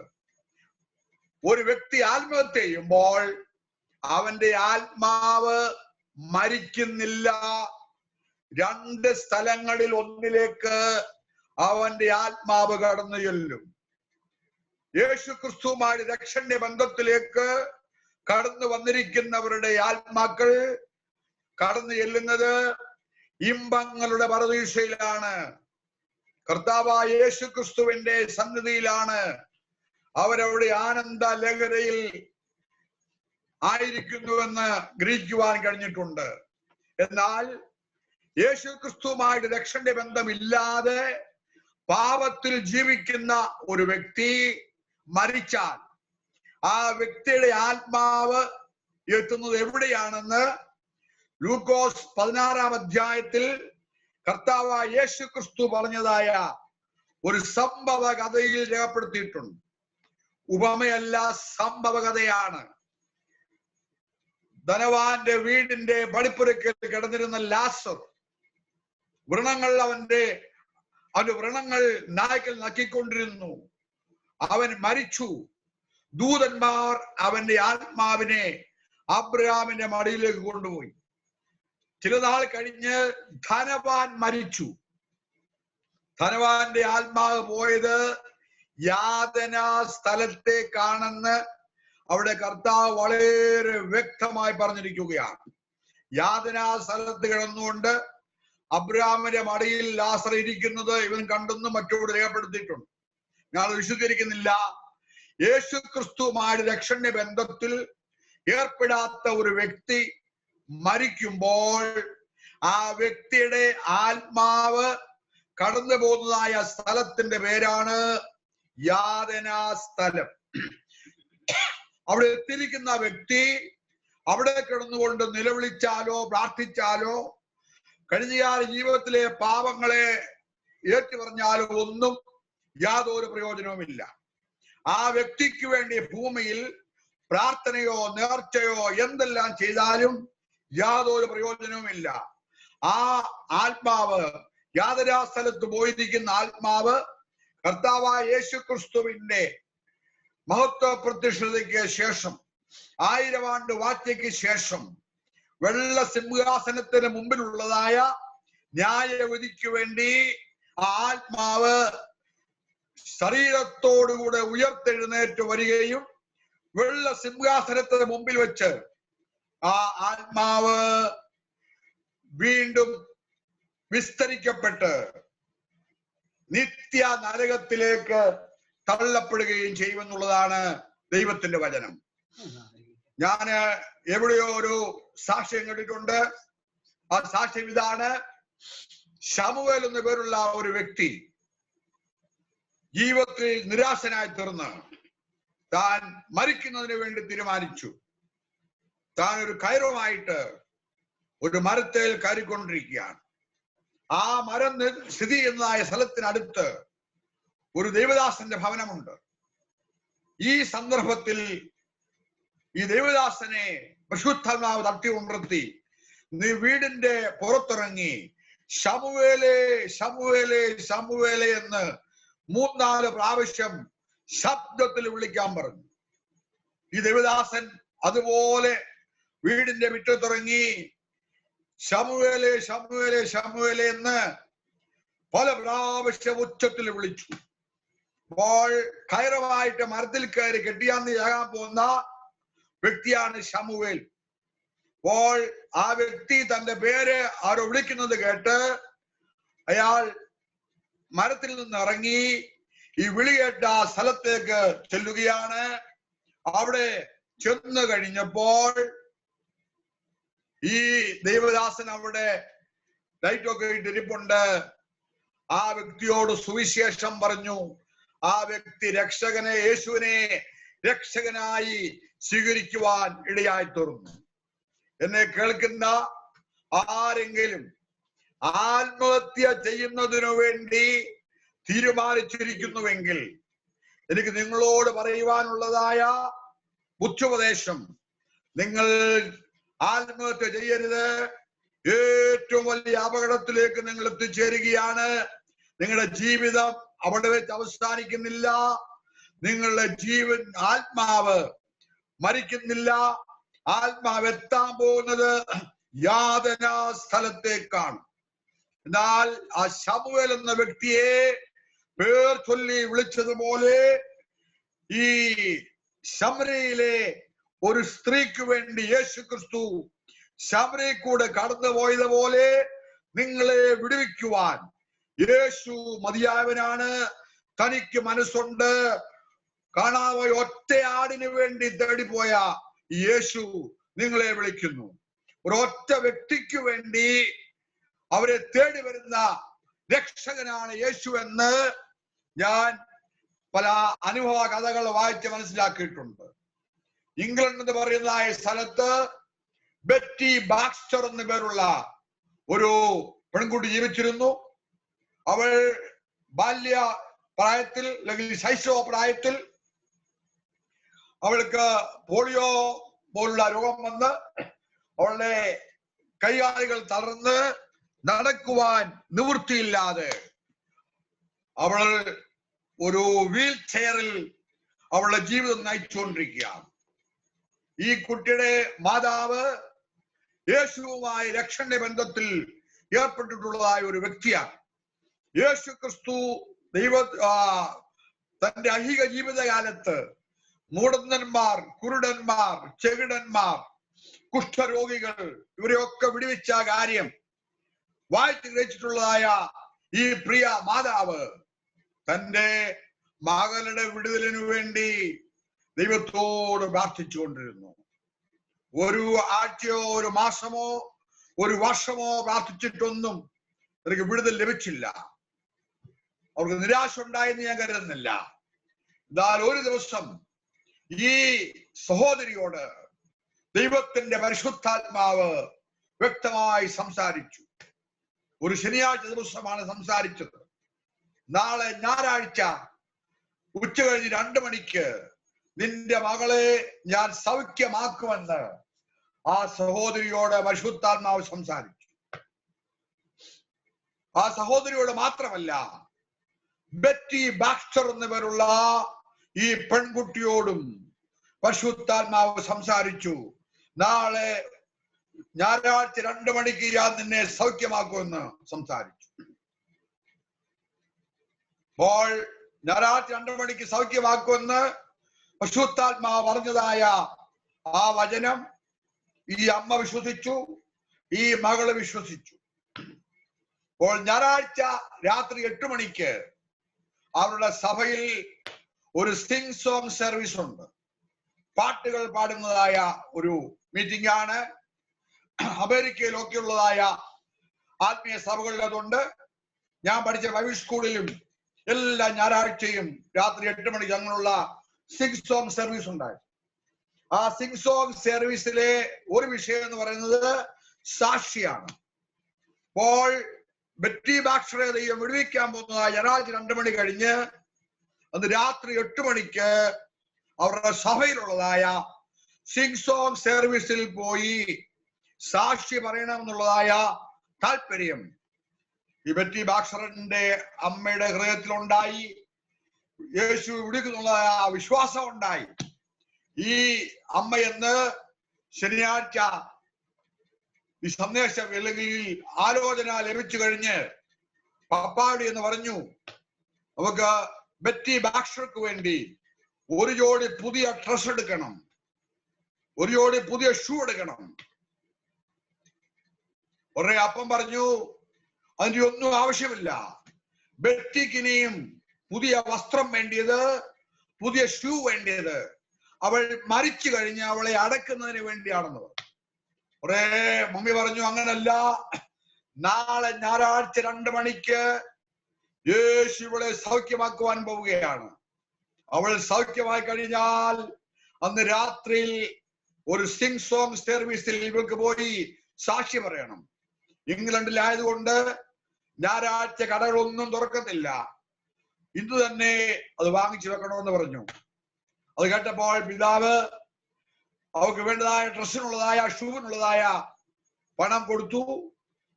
ഒരു വ്യക്തി ആത്മഹത്യ ചെയ്യുമ്പോൾ അവന്റെ ആത്മാവ് മരിക്കുന്നില്ല. 2 സ്ഥലങ്ങളിൽ ഒന്നിലേക്ക് അവന്റെ ആത്മാവ് കടന്നു ചെല്ലും. യേശു ക്രിസ്തുവുമായി രക്ഷന്റെ ബന്ധത്തിലേക്ക് കടന്നു വന്നിരിക്കുന്നവരുടെ ആത്മാക്കൾ കടന്നു ചെല്ലുന്നത് ഇമ്പങ്ങളുടെ പരദീസയിലാണ്. കർത്താവായ യേശു ക്രിസ്തുവിന്റെ സന്നിധിയിലാണ്. അവരവിടെ ആനന്ദ ലഹരയിൽ ആയിരിക്കുന്നുവെന്ന് ഗ്രഹിക്കുവാൻ കഴിഞ്ഞിട്ടുണ്ട്. എന്നാൽ യേശു ക്രിസ്തുവുമായിട്ട് രക്ഷന്റെ ബന്ധമില്ലാതെ പാപത്തിൽ ജീവിക്കുന്ന ഒരു വ്യക്തി മരിച്ചാൽ ആ വ്യക്തിയുടെ ആത്മാവ് എത്തുന്നത് എവിടെയാണെന്ന് ലൂക്കോസ് 16-ാം അധ്യായത്തിൽ കർത്താവായ യേശു ക്രിസ്തു പറഞ്ഞതായ ഒരു സംഭവ കഥയിൽ രേഖപ്പെടുത്തിയിട്ടുണ്ട്. ഉപമയല്ല, സംഭവ കഥയാണ്. ധനവാന്റെ വീടിന്റെ പടിപ്പുരയ്ക്കൽ കിടന്നിരുന്ന ലാസർ, അവന്റെ വ്രണങ്ങൾ നായ്ക്കൾ നക്കിക്കൊണ്ടിരുന്നു. അവൻ മരിച്ചു. ദൂതന്മാർ അവന്റെ ആത്മാവിനെ അബ്രഹാമിന്റെ മടിയിലേക്ക് കൊണ്ടുപോയി. ചില നാൾ കഴിഞ്ഞ് ധനവാൻ മരിച്ചു. ധനവാന്റെ ആത്മാവ് പോയത് യാതനാ സ്ഥലത്തേക്കാണെന്ന് അവിടെ കർത്താവ് വളരെ വ്യക്തമായി പറഞ്ഞിരിക്കുകയാണ്. യാതനാ സ്ഥലത്ത് കിടന്നുകൊണ്ട് അബ്രഹാമിന്റെ മടിയിൽ ലാസർ ഇരിക്കുന്നത് ഇവൻ കണ്ടെന്ന് മറ്റോട് രേഖപ്പെടുത്തിയിട്ടുണ്ട്. ഞാൻ വിശദീകരിക്കുന്നില്ല. യേശു ക്രിസ്തുവുമായി രക്ഷന്റെ ബന്ധത്തിൽ ഏർപ്പെടാത്ത ഒരു വ്യക്തി മരിക്കുമ്പോൾ ആ വ്യക്തിയുടെ ആത്മാവ് കടന്നു പോകുന്നതായ സ്ഥലത്തിന്റെ പേരാണ് യാതനാ സ്ഥലം. അവിടെ എത്തിയിരിക്കുന്ന വ്യക്തി അവിടെ കിടന്നുകൊണ്ട് നിലവിളിച്ചാലോ പ്രാർത്ഥിച്ചാലോ കഴിഞ്ഞകാല ജീവിതത്തിലെ പാപങ്ങളെ ഏറ്റുപറഞ്ഞാലോ ഒന്നും യാതൊരു പ്രയോജനവുമില്ല. ആ വ്യക്തിക്ക് വേണ്ടി ഭൂമിയിൽ പ്രാർത്ഥനയോ നേർച്ചയോ എന്തെല്ലാം ചെയ്താലും യാതൊരു പ്രയോജനവുമില്ല. ആ ആത്മാവ്, യാതനാ സ്ഥലത്ത് പോയിരിക്കുന്ന ആത്മാവ് കർത്താവായ യേശു ക്രിസ്തുവിന്റെ മഹത്വ പ്രത്യക്ഷതയ്ക്ക് ശേഷം 1000 ആണ്ട് വാഴ്ചയ്ക്ക് ശേഷം വെള്ള സിംഹാസനത്തിന് മുമ്പിലുള്ളതായ ന്യായവിധിക്ക് വേണ്ടി ആ ആത്മാവ് ശരീരത്തോടുകൂടെ ഉയർത്തെഴുന്നേറ്റ് വരികയും വെള്ള സിംഹാസനത്തിന് മുമ്പിൽ വെച്ച് ആ ആത്മാവ് വീണ്ടും വിസ്തരിക്കപ്പെട്ട് നിത്യ നരകത്തിലേക്ക് തള്ളപ്പെടുകയും ചെയ്യുമെന്നുള്ളതാണ് ദൈവത്തിന്റെ വചനം. ഞാൻ എവിടെയോ ഒരു സാക്ഷ്യം കേട്ടിട്ടുണ്ട്. ആ സാക്ഷ്യം ഇതാണ്. ശമൂവേൽ എന്ന പേരുള്ള ഒരു വ്യക്തി ജീവിതത്തിൽ നിരാശനായി തീർന്ന് താൻ മരിക്കുന്നതിന് വേണ്ടി തീരുമാനിച്ചു. താൻ ഒരു കയറുമായിട്ട് ഒരു മരത്തിൽ കയറിക്കൊണ്ടിരിക്കുകയാണ്. ആ മരം സ്ഥിതി ചെയ്യുന്നതായ സ്ഥലത്തിനടുത്ത് ഒരു ദേവദാസന്റെ ഭവനമുണ്ട്. ഈ സന്ദർഭത്തിൽ ഈ ദേവദാസനെ പരിശുദ്ധാത്മാവ് തട്ടി ഉണർത്തി, നീ വീടിന്റെ പുറത്തിറങ്ങി ശമൂവേലേ ശമൂവേലേ ശമൂവേലേ എന്ന് 3-4 പ്രാവശ്യം ശബ്ദത്തിൽ വിളിക്കാൻ പറഞ്ഞു. ഈ ദേവദാസൻ അതുപോലെ വീടിന്റെ മുറ്റത്തിറങ്ങി ശമൂവേലേ ശമൂവേലേ ശമൂവേലേ എന്ന് പല പ്രാവശ്യം ഉച്ചത്തിൽ വിളിച്ചു. അപ്പോൾ കയറുമായിട്ട് മരത്തിൽ കയറി കെട്ടിയാകാൻ പോകുന്ന വ്യക്തിയാണ് ശമൂവേൽ. അപ്പോൾ ആ വ്യക്തി തന്റെ പേര് ആരോ വിളിക്കുന്നത് കേട്ട് അയാൾ മരത്തിൽ നിന്ന് ഇറങ്ങി ഈ വിളി കേട്ട ആ സ്ഥലത്തേക്ക് ചെല്ലുകയാണ്. അവിടെ ചെന്ന് കഴിഞ്ഞപ്പോൾ ഈ ദൈവദാസൻ അവിടെ ലൈറ്റൊക്കെ ഇട്ടിരിപ്പുണ്ട്. ആ വ്യക്തിയോട് സുവിശേഷം പറഞ്ഞു. ആ വ്യക്തി രക്ഷകനെ, യേശുവിനെ രക്ഷകനായി സ്വീകരിക്കുവാൻ ഇടയായി തീർന്നു. എന്നെ കേൾക്കുന്ന ആരെങ്കിലും ആത്മഹത്യ ചെയ്യുന്നതിനു വേണ്ടി തീരുമാനിച്ചിരിക്കുന്നുവെങ്കിൽ എനിക്ക് നിങ്ങളോട് പറയുവാനുള്ളതായ ബുദ്ധിപദേശം, നിങ്ങൾ ആത്മഹത്യ ചെയ്യരുത്. ഏറ്റവും വലിയ അപകടത്തിലേക്ക് നിങ്ങൾ എത്തിച്ചേരുകയാണ്. നിങ്ങളുടെ ജീവിതം അവിടെ വെച്ച് അവസാനിക്കുന്നില്ല. നിങ്ങളുടെ ജീവൻ, ആത്മാവ് മരിക്കുന്നില്ല. ആത്മാവ് എത്താൻ പോകുന്നത് യാതനാ സ്ഥലത്തേക്കാണ്. എന്നാൽ ആ ശമൂവേൽ എന്ന വ്യക്തിയെ പേർ ചൊല്ലി വിളിച്ചതുപോലെ ഈ ശമരയിലെ ഒരു സ്ത്രീക്ക് വേണ്ടി യേശു ക്രിസ്തു ശമരയിൽ കൂടെ കടന്നു പോയതുപോലെ നിങ്ങളെ വിടുവിക്കുവാൻ യേശു മതിയായവനാണ്. തനിക്ക് മനസ്സുണ്ട്. കാണാതെ ഒറ്റ ആടിന് വേണ്ടി തേടിപ്പോയ യേശു നിങ്ങളെ വിളിക്കുന്നു. ഒരൊറ്റ വ്യക്തിക്ക് വേണ്ടി അവരെ തേടി വരുന്ന രക്ഷകനാണ് യേശു എന്ന് ഞാൻ പല അനുഭവ കഥകൾ വായിച്ച് മനസ്സിലാക്കിയിട്ടുണ്ട്. ഇംഗ്ലണ്ട് എന്ന് പറയുന്ന സ്ഥലത്ത് ബെറ്റി ബാക്സ്റ്റർ എന്ന പേരുള്ള ഒരു പെൺകുട്ടി ജീവിച്ചിരുന്നു. അവൾ ബാല്യ പ്രായത്തിൽ അല്ലെങ്കിൽ ശൈശവ പ്രായത്തിൽ അവൾക്ക് പോളിയോ പോലുള്ള രോഗം വന്ന് അവളുടെ കൈകാലുകൾ തളർന്ന് നടക്കുവാൻ നിവൃത്തിയില്ലാതെ അവൾ ഒരു വീൽ ചെയറിൽ അവളുടെ ജീവിതം നയിച്ചുകൊണ്ടിരിക്കുകയാണ്. ഈ കുട്ടിയുടെ മാതാവ് യേശുവുമായി രക്ഷന്റെ ബന്ധത്തിൽ ഏർപ്പെട്ടിട്ടുള്ളതായ ഒരു വ്യക്തിയാണ്. യേശു ക്രിസ്തു തന്റെ ഐഹിക ജീവിതകാലത്ത് മൂടന്മാർ, കുരുടന്മാർ, ചെകിടന്മാർ, കുഷ്ഠരോഗികൾ ഇവരെയൊക്കെ വിടുവിച്ച കാര്യം വായിച്ചു ഗ്രഹിച്ചിട്ടുള്ളതായ ഈ പ്രിയ മാതാവ് തന്റെ മകളുടെ വിടുതലിനു വേണ്ടി ദൈവത്തോട് പ്രാർത്ഥിച്ചുകൊണ്ടിരുന്നു. ഒരു ആഴ്ചയോ ഒരു മാസമോ ഒരു വർഷമോ പ്രാർത്ഥിച്ചിട്ടൊന്നും അവർക്ക് വിടുതൽ ലഭിച്ചില്ല. അവർക്ക് നിരാശ ഉണ്ടായെന്ന് ഞാൻ കരുതുന്നില്ല. എന്നാൽ ഒരു ദിവസം ഈ സഹോദരിയോട് ദൈവത്തിന്റെ പരിശുദ്ധാത്മാവ് വ്യക്തമായി സംസാരിച്ചു. ഒരു ശനിയാഴ്ച ദിവസമാണ് സംസാരിച്ചത്. നാളെ ഞായറാഴ്ച ഉച്ച കഴിഞ്ഞ് 2 മണിക്ക് നിന്റെ മകളെ ഞാൻ സൗഖ്യമാക്കുമെന്ന് ആ സഹോദരിയോട് പരിശുദ്ധാത്മാവ് സംസാരിച്ചു. ആ സഹോദരിയോട് മാത്രമല്ല, ബെറ്റി ബാക്സ്റ്റർ എന്ന പേരുള്ള ഈ പെൺകുട്ടിയോടും പരിശുദ്ധാത്മാവ് സംസാരിച്ചു. നാളെ ഞായറാഴ്ച 2 മണിക്ക് ഞാൻ നിന്നെ സൗഖ്യമാക്കുമെന്ന് സംസാരിച്ചു. അപ്പോൾ ഞായറാഴ്ച 2 മണിക്ക് സൗഖ്യമാക്കുമെന്ന് പരിശുദ്ധാത്മാവ് പറഞ്ഞതായ ആ വചനം ഈ അമ്മ വിശ്വസിച്ചു, ഈ മകള് വിശ്വസിച്ചു. അപ്പോൾ ഞായറാഴ്ച രാത്രി 8 മണിക്ക് അവരുടെ സഭയിൽ ഒരു സിംഗ് സോങ് സർവീസ് ഉണ്ട്. പാട്ടുകൾ പാടുന്നതായ ഒരു മീറ്റിംഗ് ആണ്. അമേരിക്കയിലൊക്കെ ഉള്ളതായ ആത്മീയ സഭകളിൽ അതുണ്ട്. ഞാൻ പഠിച്ച ബൈബിൾ സ്കൂളിലും എല്ലാ ഞായറാഴ്ചയും രാത്രി 8 മണിക്ക് അങ്ങനെയുള്ള സിംഗ് സോങ് സർവീസ് ഉണ്ടായി. ആ സിംഗ് സോങ് സർവീസിലെ ഒരു വിഷയം എന്ന് പറയുന്നത് സാക്ഷിയാണ്. അപ്പോൾ ബെറ്റി ബാക്സ്റ്ററെ ദൈവം വിടുവിക്കാൻ പോകുന്നതായ ഞായറാഴ്ച 2 മണി കഴിഞ്ഞ് അന്ന് രാത്രി 8 മണിക്ക് അവരുടെ സഭയിലുള്ളതായ സിംഗ് സോങ് സർവീസിൽ പോയി സാക്ഷി പറയണമെന്നുള്ളതായ താല്പര്യം ഈ ബെറ്റി ബാക്സ്റ്ററിന്റെ അമ്മയുടെ ഹൃദയത്തിലുണ്ടായി. യേശു വിടുവിക്കുന്നുള്ളതായ വിശ്വാസം ഉണ്ടായി. ഈ അമ്മയെന്ന് ശനിയാഴ്ച ഈ സന്ദേശം അല്ലെങ്കിൽ ആലോചന ലഭിച്ചു കഴിഞ്ഞ് പപ്പാടി എന്ന് പറഞ്ഞു, നമുക്ക് ബെറ്റി ബാക്സ്റ്റർക്ക് വേണ്ടി ഒരു ജോഡി പുതിയ ഡ്രസ് എടുക്കണം, ഒരു ജോഡി പുതിയ ഷൂ എടുക്കണം. ഒരേ അപ്പം പറഞ്ഞു, അതിന്റെ ഒന്നും ആവശ്യമില്ല. ബെറ്റിക്ക് ഇനിയും പുതിയ വസ്ത്രം വേണ്ടിയത്, പുതിയ ഷൂ വേണ്ടിയത് അവൾ മരിച്ചു കഴിഞ്ഞ് അവളെ അടക്കുന്നതിന് വേണ്ടിയാണെന്ന് പറഞ്ഞു. ഒരേ മമ്മി പറഞ്ഞു, അങ്ങനല്ല, നാളെ ഞായറാഴ്ച 2 മണിക്ക് യേശു ഇവളെ സൗഖ്യമാക്കുവാൻ പോവുകയാണ്. അവൾ സൗഖ്യമായി കഴിഞ്ഞാൽ അന്ന് രാത്രിയിൽ ഒരു സിംഗ് സോങ് സർവീസിൽ ഇവൾക്ക് പോയി സാക്ഷി പറയണം. ഇംഗ്ലണ്ടിലായതുകൊണ്ട് ഞായറാഴ്ച കടകളൊന്നും തുറക്കത്തില്ല. ഇന്ന് തന്നെ അത് വാങ്ങിച്ചു വെക്കണമെന്ന് പറഞ്ഞു. അത് കേട്ടപ്പോൾ പിതാവ് അവർക്ക് വേണ്ടതായ ഡ്രസ്സിനുള്ളതായ ഷൂവിനുള്ളതായ പണം കൊടുത്തു.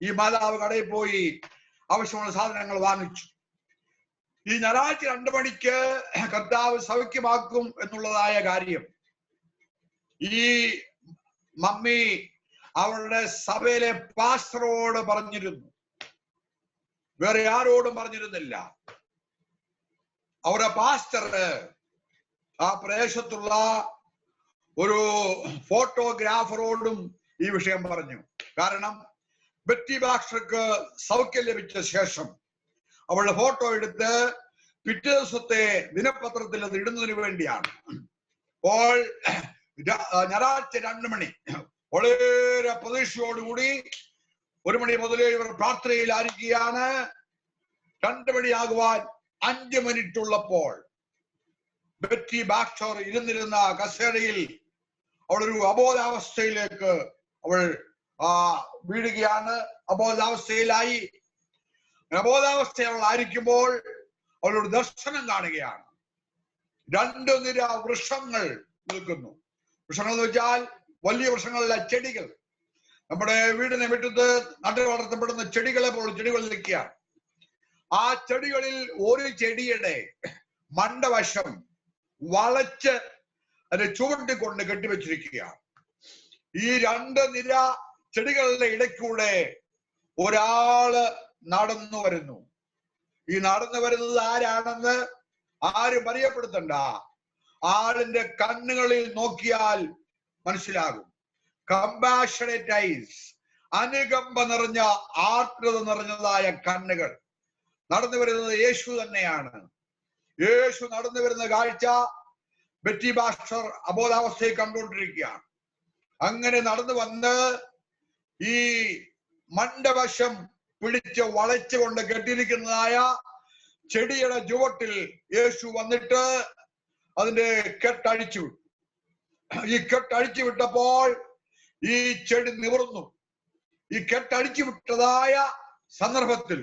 ഈ മാതാവ് കടയിൽ പോയി ആവശ്യമുള്ള സാധനങ്ങൾ വാങ്ങിച്ചു. ഈ ഞായറാഴ്ച 2 മണിക്ക് കർത്താവ് സൗഖ്യമാക്കും എന്നുള്ളതായ കാര്യം ഈ മമ്മി അവളുടെ സഭയിലെ പാസ്റ്ററോട് പറഞ്ഞിരുന്നു, വേറെ ആരോടും പറഞ്ഞിരുന്നില്ല. അവരുടെ പാസ്റ്റർ ആ പ്രദേശത്തുള്ള ഒരു ഫോട്ടോഗ്രാഫറോടും ഈ വിഷയം പറഞ്ഞു. കാരണം ബെറ്റി ബാക്സ്റ്റർക്ക് സൗഖ്യം ലഭിച്ച ശേഷം അവളുടെ ഫോട്ടോ എടുത്ത് പിറ്റേ ദിവസത്തെ ദിനപത്രത്തിൽ അത് ഇടുന്നതിന് വേണ്ടിയാണ്. അപ്പോൾ ഞായറാഴ്ച 2 മണി വളരെ പ്രതീക്ഷയോടുകൂടി 1 മണി മുതലേ ഇവർ പ്രാർത്ഥനയിലായിരിക്കുകയാണ്. 2 മണിയാകുവാൻ 5 മിനിറ്റ് ഉള്ളപ്പോൾ ബെറ്റി ബാക്സ്റ്റർ ഇരുന്നിരുന്ന കസേരയിൽ അവളൊരു അബോധാവസ്ഥയിലേക്ക് അവൾ വീഴുകയാണ്. അബോധാവസ്ഥയിലായി. അബോധാവസ്ഥ അവൾ ആയിരിക്കുമ്പോൾ അവളൊരു ദർശനം കാണുകയാണ്. 2 നിര വൃക്ഷങ്ങൾ നിൽക്കുന്നു. വൃക്ഷങ്ങൾ എന്ന് വെച്ചാൽ വലിയ വൃക്ഷങ്ങളല്ല, ചെടികൾ. നമ്മുടെ വീടിനെ വിട്ടത്ത് നട്ടു വളർത്തപ്പെടുന്ന ചെടികളെ പോലെ ചെടികൾ നിൽക്കുകയാണ്. ആ ചെടികളിൽ ഒരു ചെടിയുടെ മണ്ടവശം വളച്ച് അതിനെ ചുവട്ടിക്കൊണ്ട് കെട്ടിവെച്ചിരിക്കുകയാണ്. ഈ 2 നിര ചെടികളുടെ ഇടയ്ക്കൂടെ ഒരാള് നടന്നു വരുന്നു. ഈ നടന്നു വരുന്നത് ആരാണെന്ന് ആരും അറിയപ്പെടുത്തണ്ട. ആളിന്റെ കണ്ണുകളിൽ നോക്കിയാൽ മനസ്സിലാകും. കമ്പാഷണേറ്റ് ഐസ്, അനുകമ്പ നിറഞ്ഞ ആർദ്രത നിറഞ്ഞതായ കണ്ണുകൾ. നടന്നു വരുന്നത് യേശു തന്നെയാണ്. യേശു നടന്നു വരുന്ന കാഴ്ച ബെറ്റി ബാക്സ്റ്റർ അബോധാവസ്ഥയിൽ കണ്ടുകൊണ്ടിരിക്കുകയാണ്. അങ്ങനെ നടന്നു വന്ന് ഈ മണ്ടവശം പിടിച്ച് വളച്ചുകൊണ്ട് കെട്ടിയിരിക്കുന്നതായ ചെടിയുടെ ചുവട്ടിൽ യേശു വന്നിട്ട് അതിന്റെ കെട്ടഴിച്ചു വിട്ടു. ഈ കെട്ടഴിച്ചു വിട്ടപ്പോൾ ഈ ചെടി നിവർന്നു. ഈ കെട്ടഴിച്ചു വിട്ടതായ സന്ദർഭത്തിൽ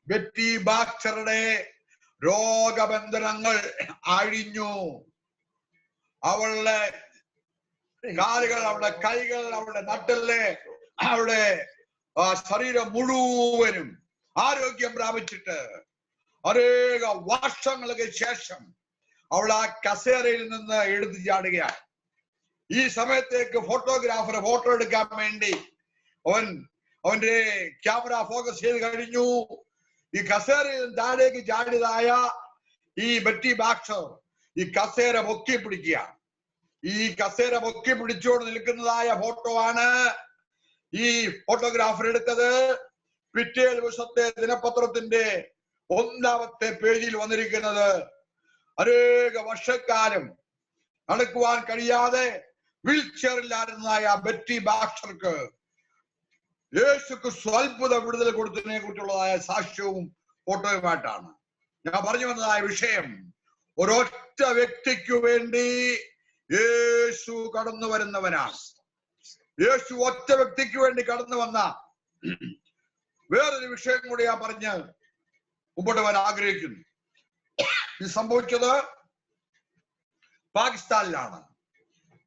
ബെറ്റി ബാക്സ്റ്ററുടെ രോഗബന്ധനങ്ങൾ അഴിഞ്ഞു. അവളുടെ കാലുകൾ, അവളുടെ കൈകൾ, അവളുടെ നട്ടല്, അവളുടെ ശരീരം മുഴുവനും ആരോഗ്യം പ്രാപിച്ചിട്ട് അനേക വർഷങ്ങൾക്ക് ശേഷം അവൾ ആ കസേരയിൽ നിന്ന് എടുത്തു ചാടുകയാണ്. ഈ സമയത്തേക്ക് ഫോട്ടോഗ്രാഫർ ഫോട്ടോ എടുക്കാൻ വേണ്ടി അവന്റെ ക്യാമറ ഫോക്കസ് ചെയ്ത് കഴിഞ്ഞു. ഈ കസേരയിൽ താഴേക്ക് ചാടിയതായ ഈ ബെറ്റി ബാക്സ്റ്റർ ഈ കസേര പൊക്കി പിടിക്കുകയാണ്. ഈ കസേര പൊക്കി പിടിച്ചുകൊണ്ട് നിൽക്കുന്നതായ ഫോട്ടോ ആണ് ഈ ഫോട്ടോഗ്രാഫർ എടുത്തത്. പിറ്റേ ദിവസത്തെ ദിനപത്രത്തിന്റെ 1ാമത്തെ പേജിൽ വന്നിരിക്കുന്നത് അനേക വർഷക്കാലം നടക്കുവാൻ കഴിയാതെ വീൽ ചെയറിലായിരുന്നതായ ബെറ്റി ബാക്സ്റ്റർക്ക് യേശുക്ക് അത്ഭുത വിടുതൽ കൊടുത്തതിനെ കുറിച്ചുള്ളതായ സാക്ഷ്യവും ഫോട്ടോയുമായിട്ടാണ് ഞാൻ പറഞ്ഞു വന്നതായ വിഷയം. ഒരൊറ്റ വ്യക്തിക്ക് വേണ്ടി യേശു കടന്നു വരുന്നവനാണ്. യേശു ഒറ്റ വ്യക്തിക്ക് വേണ്ടി കടന്നു വന്ന വേറൊരു വിഷയം കൂടി ഞാൻ പറഞ്ഞ് മുമ്പോട്ട് വരാൻ ആഗ്രഹിക്കുന്നു. ഇത് സംഭവിച്ചത് പാകിസ്ഥാനിലാണ്.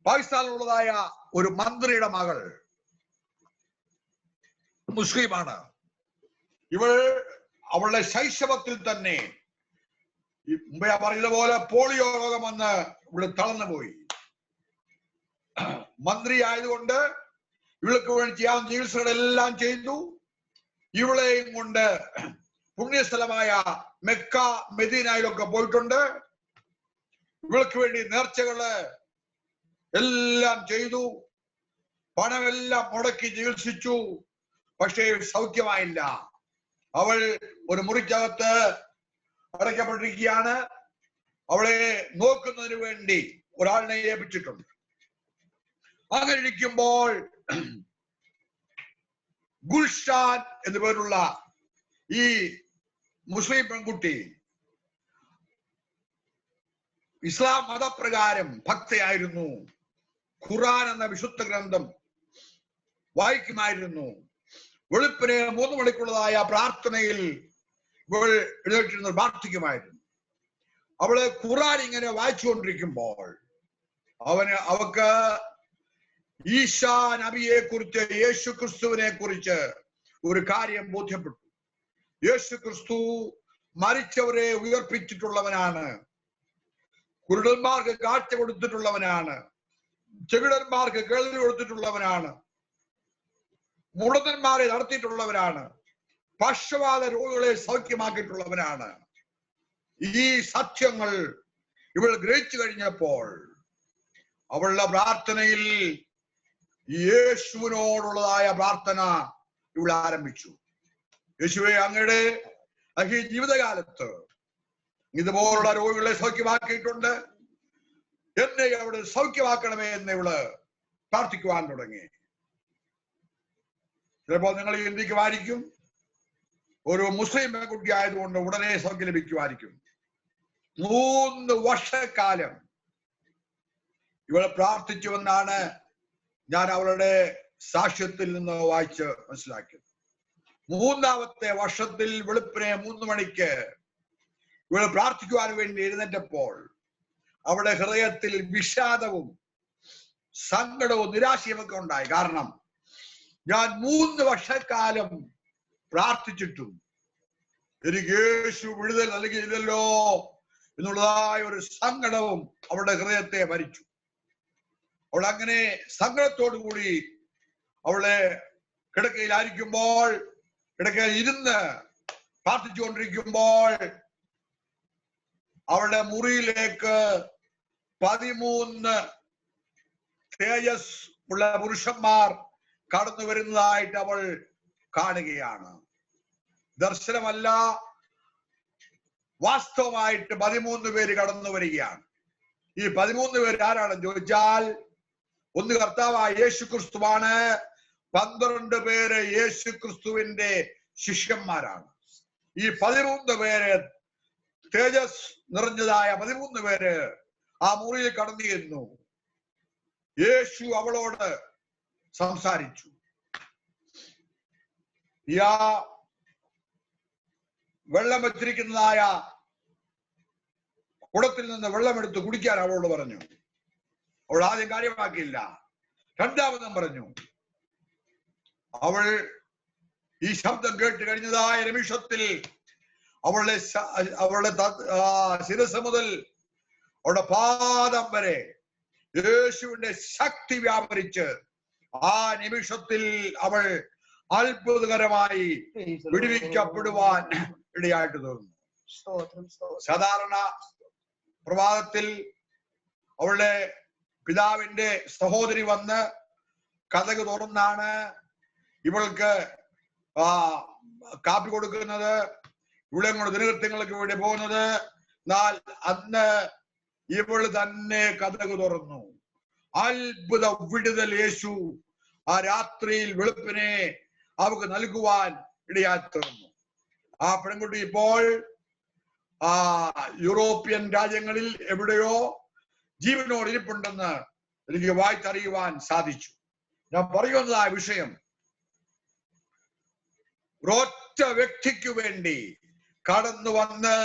പാകിസ്ഥാനിലുള്ളതായ ഒരു മന്ത്രിയുടെ മകൾ മുസ്ലിമാണ്. അവളുടെ ശൈശവത്തിൽ തന്നെ മുമ്പേ പറഞ്ഞതുപോലെ പോളിയോ രോഗം വന്ന് ഇവിടെ തളർന്നുപോയി. മന്ത്രി ആയതുകൊണ്ട് ഇവൾക്ക് വേണ്ടി ചെയ്യാവുന്ന ചികിത്സകളെല്ലാം ചെയ്തു. ഇവളെയും കൊണ്ട് പുണ്യസ്ഥലമായ മെക്ക, മെദീനയിലൊക്കെ പോയിട്ടുണ്ട്. ഇവൾക്ക് വേണ്ടി നേർച്ചകള് എല്ലാം ചെയ്തു. പണമെല്ലാം മുടക്കി ചികിത്സിച്ചു. പക്ഷേ സൗഖ്യമായില്ല. അവൾ ഒരു മുറിക്കകത്ത് അടയ്ക്കപ്പെട്ടിരിക്കുകയാണ്. അവളെ നോക്കുന്നതിന് വേണ്ടി ഒരാളിനെ ഏൽപ്പിച്ചിട്ടുണ്ട്. അങ്ങനെ ഇരിക്കുമ്പോൾ ഗുൽഷാൻ എന്നു പേരുള്ള ഈ മുസ്ലിം പെൺകുട്ടി ഇസ്ലാം മതപ്രകാരം ഭക്തയായിരുന്നു. ഖുർആൻ എന്ന വിശുദ്ധ ഗ്രന്ഥം വായിക്കുമായിരുന്നു. വെളുപ്പിന് 3 മണിക്കുള്ളതായ പ്രാർത്ഥനയിൽ ഇവൾ എഴുന്നേറ്റിരുന്ന് പ്രാർത്ഥിക്കുമായിരുന്നു. അവള് ഖുർആൻ ഇങ്ങനെ വായിച്ചുകൊണ്ടിരിക്കുമ്പോൾ അവക്ക് ഈശാ നബിയെ കുറിച്ച്, യേശു ക്രിസ്തുവിനെ കുറിച്ച് ഒരു കാര്യം ബോധ്യപ്പെട്ടു. യേശു ക്രിസ്തു മരിച്ചവരെ ഉയർപ്പിച്ചിട്ടുള്ളവനാണ്. കുരുടന്മാർക്ക് കാഴ്ച കൊടുത്തിട്ടുള്ളവനാണ്. ചെകിടന്മാർക്ക് കേൾവി കൊടുത്തിട്ടുള്ളവനാണ്. മുടന്തന്മാരെ നടത്തിയിട്ടുള്ളവരാണ്. പക്ഷവാത രോഗികളെ സൗഖ്യമാക്കിയിട്ടുള്ളവനാണ്. ഈ സത്യങ്ങൾ ഇവൾ ഗ്രഹിച്ചു കഴിഞ്ഞപ്പോൾ അവളുടെ പ്രാർത്ഥനയിൽ യേശുവിനോടുള്ളതായ പ്രാർത്ഥന ഇവൾ ആരംഭിച്ചു. യേശുവെ, അങ്ങയുടെ ജീവിതകാലത്ത് ഇതുപോലുള്ള രോഗികളെ സൗഖ്യമാക്കിയിട്ടുണ്ട്. എന്നെ അവിടെ സൗഖ്യമാക്കണമേ എന്ന് ഇവള് പ്രാർത്ഥിക്കുവാൻ തുടങ്ങി. ചിലപ്പോൾ നിങ്ങൾ ചിന്തിക്കുമായിരിക്കും, ഒരു മുസ്ലിം പെൺകുട്ടി ആയതുകൊണ്ട് ഉടനെ സൗഖ്യം ലഭിക്കുമായിരിക്കും. 3 വർഷക്കാലം ഇവൾ പ്രാർത്ഥിച്ചുവെന്നാണ് ഞാൻ അവളുടെ സാക്ഷ്യത്തിൽ നിന്ന് വായിച്ച് മനസ്സിലാക്കിയത്. 3ാമത്തെ വർഷത്തിൽ വെളുപ്പിനെ 3 മണിക്ക് ഇവൾ പ്രാർത്ഥിക്കുവാൻ വേണ്ടി എഴുന്നേറ്റപ്പോൾ അവളുടെ ഹൃദയത്തിൽ വിഷാദവും സങ്കടവും നിരാശയും ഒക്കെ ഉണ്ടായി. കാരണം ഞാൻ 3 വർഷക്കാലം പ്രാർത്ഥിച്ചിട്ടും എനിക്ക് യേശു വിടുതൽ നൽകിയില്ലല്ലോ എന്നുള്ളതായ ഒരു സങ്കടവും അവളുടെ ഹൃദയത്തെ ഭരിച്ചു. അവൾ അങ്ങനെ സങ്കടത്തോടു കൂടി അവളെ കിടക്കയിൽ ഇരുന്ന് പ്രാർത്ഥിച്ചുകൊണ്ടിരിക്കുമ്പോൾ അവളുടെ മുറിയിലേക്ക് 13 തേജസ് ഉള്ള പുരുഷന്മാർ കടന്നു വരുന്നതായിട്ട് അവൾ കാണുകയാണ്. ദർശനമല്ല, വാസ്തവമായിട്ട് 13 പേര് കടന്നു വരികയാണ്. ഈ 13 പേര് ആരാണെന്ന് ചോദിച്ചാൽ, ഒന്ന് കർത്താവായ യേശു ക്രിസ്തുവാണ്. 12 പേര് യേശു ക്രിസ്തുവിന്റെ ശിഷ്യന്മാരാണ്. ഈ 13 പേര്, തേജസ് നിറഞ്ഞതായ 13 പേര് ആ മുറിയിൽ കടന്നിരുന്നു. യേശു അവളോട് സംസാരിച്ചു. വെള്ളം വെച്ചിരിക്കുന്നതായ കുടത്തിൽ നിന്ന് വെള്ളമെടുത്ത് കുടിക്കാൻ അവളോട് പറഞ്ഞു. അവൾ ആദ്യം കാര്യമാക്കിയില്ല. 2ാമതും പറഞ്ഞു. അവൾ ഈ ശബ്ദം കേട്ട് കഴിഞ്ഞതായ നിമിഷത്തിൽ അവളുടെ ശിരസ് മുതൽ അവളുടെ പാദം വരെ യേശുവിന്റെ ശക്തി വ്യാപരിച്ച് ആ നിമിഷത്തിൽ അവൾ അത്ഭുതകരമായി വിടുവിക്കപ്പെടുവാൻ ഇടയായിട്ട് തോന്നുന്നു. സാധാരണ പ്രഭാതത്തിൽ അവളുടെ പിതാവിന്റെ സഹോദരി വന്ന് കതക് തുറന്നാണ് ഇവൾക്ക് കാപ്പി കൊടുക്കുന്നത്, ഇവിടെ കൊണ്ട് ദിനകൃത്യങ്ങൾക്ക് വേണ്ടി പോകുന്നത്. എന്നാൽ അന്ന് ഇവൾ തന്നെ കതക് തുറന്നു. അത്ഭുത വിടുതൽ യേശു ആ രാത്രിയിൽ വെളുപ്പിനെ അവർക്ക് നൽകുവാൻ ഇടയായി തീർന്നു. ആ പെൺകുട്ടി ഇപ്പോൾ യൂറോപ്യൻ രാജ്യങ്ങളിൽ എവിടെയോ ജീവനോട് ഇരിപ്പുണ്ടെന്ന് എനിക്ക് വായിച്ചറിയുവാൻ സാധിച്ചു. ഞാൻ പറയുന്നതായ വിഷയം, ഒരൊറ്റ വ്യക്തിക്ക് വേണ്ടി കടന്നു വന്ന്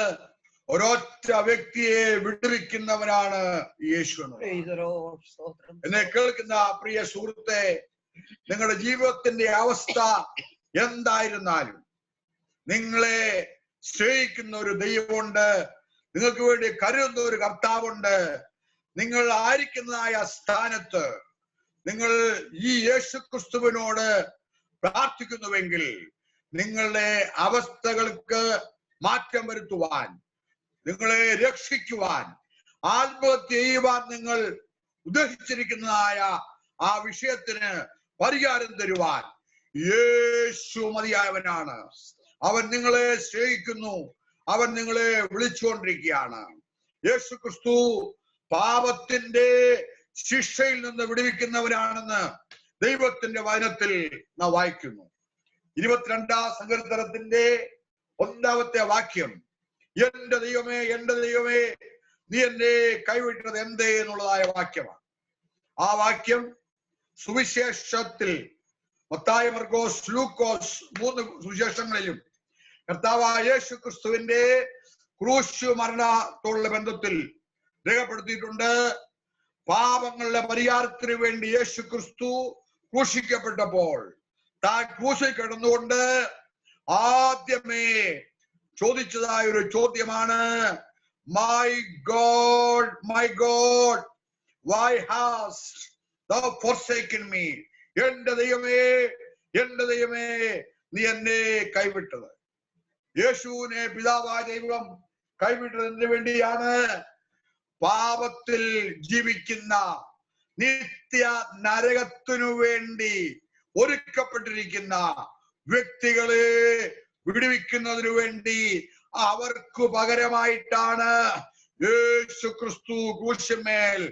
ഒരൊറ്റ വ്യക്തിയെ വിടുവിക്കുന്നവനാണ് യേശു. എന്നെ കേൾക്കുന്ന പ്രിയ സുഹൃത്തെ, നിങ്ങളുടെ ജീവിതത്തിന്റെ അവസ്ഥ എന്തായിരുന്നാലും നിങ്ങളെ സ്നേഹിക്കുന്ന ഒരു ദൈവമുണ്ട്, നിങ്ങൾക്ക് വേണ്ടി കരുതുന്ന ഒരു കർത്താവുണ്ട്. നിങ്ങൾ ആയിരിക്കുന്നതായ സ്ഥാനത്ത് നിങ്ങൾ ഈ യേശു ക്രിസ്തുവിനോട് പ്രാർത്ഥിക്കുന്നുവെങ്കിൽ നിങ്ങളുടെ അവസ്ഥകൾക്ക് മാറ്റം വരുത്തുവാൻ, നിങ്ങളെ രക്ഷിക്കുവാൻ, ആത്മഹത്യ ചെയ്യുവാൻ നിങ്ങൾ ഉദ്ദേശിച്ചിരിക്കുന്നതായ ആ വിഷയത്തിന് പരിഹാരം തരുവാൻ യേശു മതിയായവനാണ്. അവൻ നിങ്ങളെ സ്നേഹിക്കുന്നു, അവൻ നിങ്ങളെ വിളിച്ചുകൊണ്ടിരിക്കുകയാണ്. യേശു ക്രിസ്തു പാപത്തിന്റെ ശിക്ഷയിൽ നിന്ന് വിടുവിക്കുന്നവനാണെന്ന് ദൈവത്തിന്റെ വചനത്തിൽ നാം വായിക്കുന്നു. 22-ാം സങ്കീർത്തനത്തിന്റെ 1-ാമത്തെ വാക്യം, എന്റെ ദൈവമേ, എന്റെ ദൈവമേ, നീ എന്നെ കൈവിട്ടത് എന്തേ എന്നുള്ളതായ വാക്യമാണ്. ആ വാക്യം സുവിശേഷത്തിൽ മത്തായി, മർക്കോസ്, ലൂക്കോസ് 3 സുവിശേഷങ്ങളിലും കർത്താവായ യേശു ക്രിസ്തുവിന്റെ ക്രൂശ് മരണത്തോടുള്ള ബന്ധത്തിൽ രേഖപ്പെടുത്തിയിട്ടുണ്ട്. പാപങ്ങളുടെ പരിഹാരത്തിന് വേണ്ടി യേശു ക്രിസ്തു ക്രൂശിക്കപ്പെട്ടപ്പോൾ താൻ ക്രൂശിൽ കിടന്നുകൊണ്ട് ആദ്യമേ ചോദിച്ചതായ ഒരു ചോദ്യമാണ്, my God, my God, why hast thou forsaken me? എന്റെ ദൈവമേ, എന്റെ ദൈവമേ, നീ എന്നെ കൈവിട്ടത്. യേശുവിനെ പിതാവായ ദൈവം കൈവിട്ടത് എന്തിനു വേണ്ടിയാണ്? പാപത്തിൽ ജീവിക്കുന്ന നിത്യ നരകത്തിനു വേണ്ടി ഒരുക്കപ്പെട്ടിരിക്കുന്ന വ്യക്തികളെ വിടുവിക്കുന്നതിനു വേണ്ടി അവർക്ക് പകരമായിട്ടാണ് യേശു ക്രിസ്തു ക്രൂശിന്മേൽ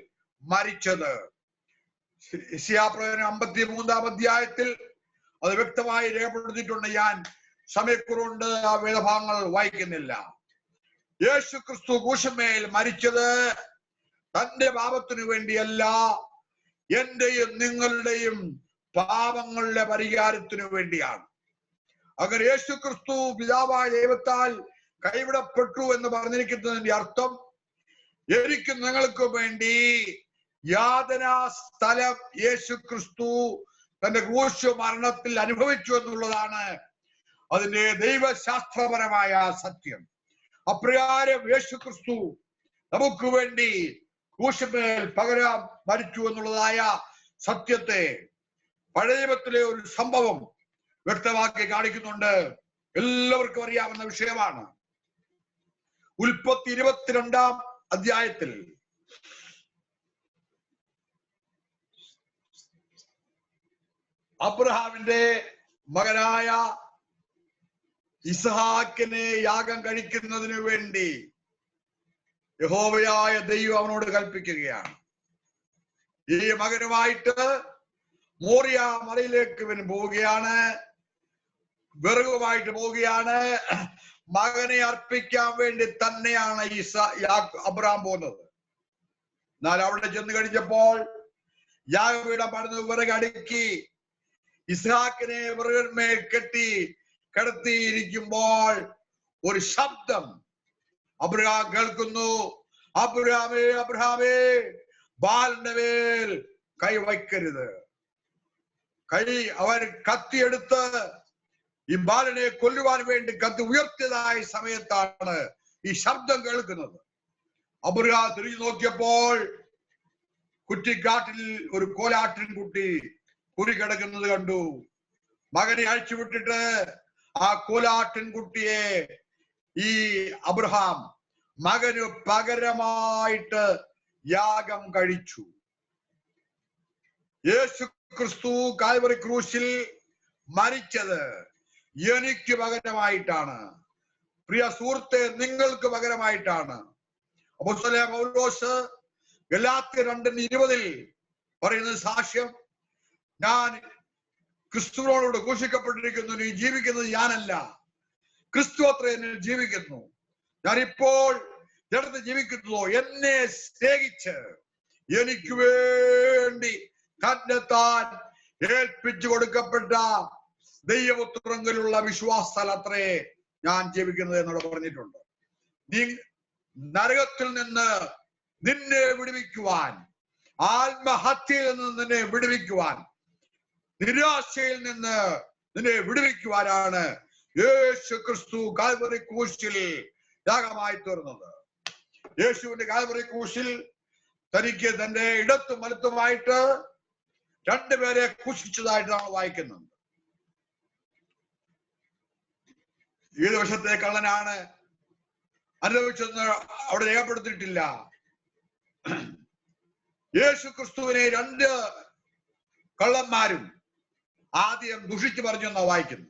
മരിച്ചത്. യെശയ്യാപ്രവചനം 53-ാം അധ്യായത്തിൽ അത് വ്യക്തമായി രേഖപ്പെടുത്തിയിട്ടുണ്ട്. ഞാൻ സമയക്കുറവുണ്ട് ആ വേദഭാഗങ്ങൾ വായിക്കുന്നില്ല. യേശു ക്രിസ്തു ക്രൂശിന്മേൽ മരിച്ചത് തന്റെ പാപത്തിനു വേണ്ടിയല്ല, എന്റെയും നിങ്ങളുടെയും പാപങ്ങളുടെ പരിഹാരത്തിനു വേണ്ടിയാണ്. അങ്ങനെ യേശു ക്രിസ്തു പിതാവായ ദൈവത്താൽ കൈവിടപ്പെട്ടു എന്ന് പറഞ്ഞിരിക്കുന്നതിന്റെ അർത്ഥം എനിക്കും നിങ്ങൾക്കും വേണ്ടി യാതനാ സ്ഥലം യേശു ക്രിസ്തു തന്റെ ക്രൂശ് മരണത്തിൽ അനുഭവിച്ചു എന്നുള്ളതാണ് അതിന്റെ ദൈവശാസ്ത്രപരമായ സത്യം. അപ്രകാരം യേശു ക്രിസ്തു നമുക്ക് വേണ്ടി ക്രൂശിന്മേൽ പകരം മരിച്ചു എന്നുള്ളതായ സത്യത്തെ പഴയ നിയമത്തിലെ ഒരു സംഭവം വ്യക്തമാക്കി കാണിക്കുന്നുണ്ട്. എല്ലാവർക്കും അറിയാവുന്ന വിഷയമാണ്. ഉൽപ്പത്തി 22-ാം അധ്യായത്തിൽ അബ്രഹാമിന്റെ മകനായ ഇസ്ഹാക്കിനെ യാഗം കഴിക്കുന്നതിന് വേണ്ടി യഹോവയായ ദൈവം അവനോട് കൽപ്പിക്കുകയാണ്. ഈ മകനുമായിട്ട് മോറിയ മലയിലേക്ക് ഇവൻ പോവുകയാണ്, വിറകുമായിട്ട് പോവുകയാണ്. മകനെ അർപ്പിക്കാൻ വേണ്ടി തന്നെയാണ് അബ്രഹാം പോകുന്നത്. എന്നാൽ അവിടെ ചെന്ന് കഴിഞ്ഞപ്പോൾ യാഗപീഠം പണിത് വിറകടുക്കി ഇസ്ഹാക്കിനെ വിറകിന്മേൽ കെട്ടി കിടത്തിയിരിക്കുമ്പോൾ ഒരു ശബ്ദം അബ്രഹാം കേൾക്കുന്നു. അബ്രഹാമേ, അബ്രഹാമേ, ബാലന്റെ മേൽ കൈ വയ്ക്കരുത്. അവൻ കത്തിയെടുത്ത് ഈ ബാലനെ കൊല്ലുവാൻ വേണ്ടി കത്തി ഉയർത്തിയതായ സമയത്താണ് ഈ ശബ്ദം കേൾക്കുന്നത്. അബ്രഹാം തിരിഞ്ഞു നോക്കിയപ്പോൾ കുറ്റിക്കാട്ടിൽ ഒരു കോലാട്ടിൻ കുട്ടി കുരി കിടക്കുന്നത് കണ്ടു. മകനെ അഴിച്ചുവിട്ടിട്ട് ആ കോലാട്ടിൻ കുട്ടിയെ ഈ അബ്രഹാം മകന് പകരമായിട്ട് യാഗം കഴിച്ചു. യേശു ക്രിസ്തു കാൽവറി ക്രൂശിൽ മരിച്ചത് എനിക്ക് പകരമായിട്ടാണ്. പ്രിയ സുഹൃത്തെ, നിങ്ങൾക്ക് പകരമായിട്ടാണ്. അപ്പോസ്തലനായ പൗലോസ് ഗലാത്യർ 2:20 പറയുന്ന സാക്ഷ്യം, ഞാൻ ക്രിസ്തുവിനോട് ക്രൂശിക്കപ്പെട്ടിരിക്കുന്നു, നീ ജീവിക്കുന്നത് ഞാനല്ല, ക്രിസ്തു അത്ര എന്നിൽ ജീവിക്കുന്നു. ഞാൻ ഇപ്പോൾ ജഡത്തിൽ ജീവിക്കുന്നതോ എന്നെ സ്നേഹിച്ച് എനിക്ക് വേണ്ടി തന്നെ താൻ ഏൽപ്പിച്ചു കൊടുക്കപ്പെട്ട ദൈവപുത്രങ്ങളിലുള്ള വിശ്വാസത്താൽ അത്രേ ഞാൻ ജീവിക്കുന്നത് എന്നോട് പറഞ്ഞിട്ടുണ്ട്. നീ നരകത്തിൽ നിന്ന് നിന്നെ വിടുവിക്കുവാൻ, ആത്മഹത്യയിൽ നിന്ന് നിന്നെ വിടുവിക്കുവാൻ, നിരാശയിൽ നിന്ന് നിന്നെ വിടുവിക്കുവാനാണ് യേശു ക്രിസ്തു കാൽവറി ക്രൂശിൽ യാഗമായി തീർന്നത്. യേശുവിന്റെ കാൽവറി ക്രൂശിൽ തനിക്ക് തന്റെ ഇടത്തും വലത്തുമായിട്ട് രണ്ടുപേരെ ക്രൂശിച്ചതായിട്ട് നമ്മൾ വായിക്കുന്നുണ്ട്. ഏത് വശത്തെ കള്ളനാണ് അനുഭവിച്ചെന്ന് അവിടെ രേഖപ്പെടുത്തിയിട്ടില്ല. യേശു ക്രിസ്തുവിനെ രണ്ട് കള്ളന്മാരും ആദ്യം ദുഷിച്ചു പറഞ്ഞു എന്നാ വായിക്കുന്നു.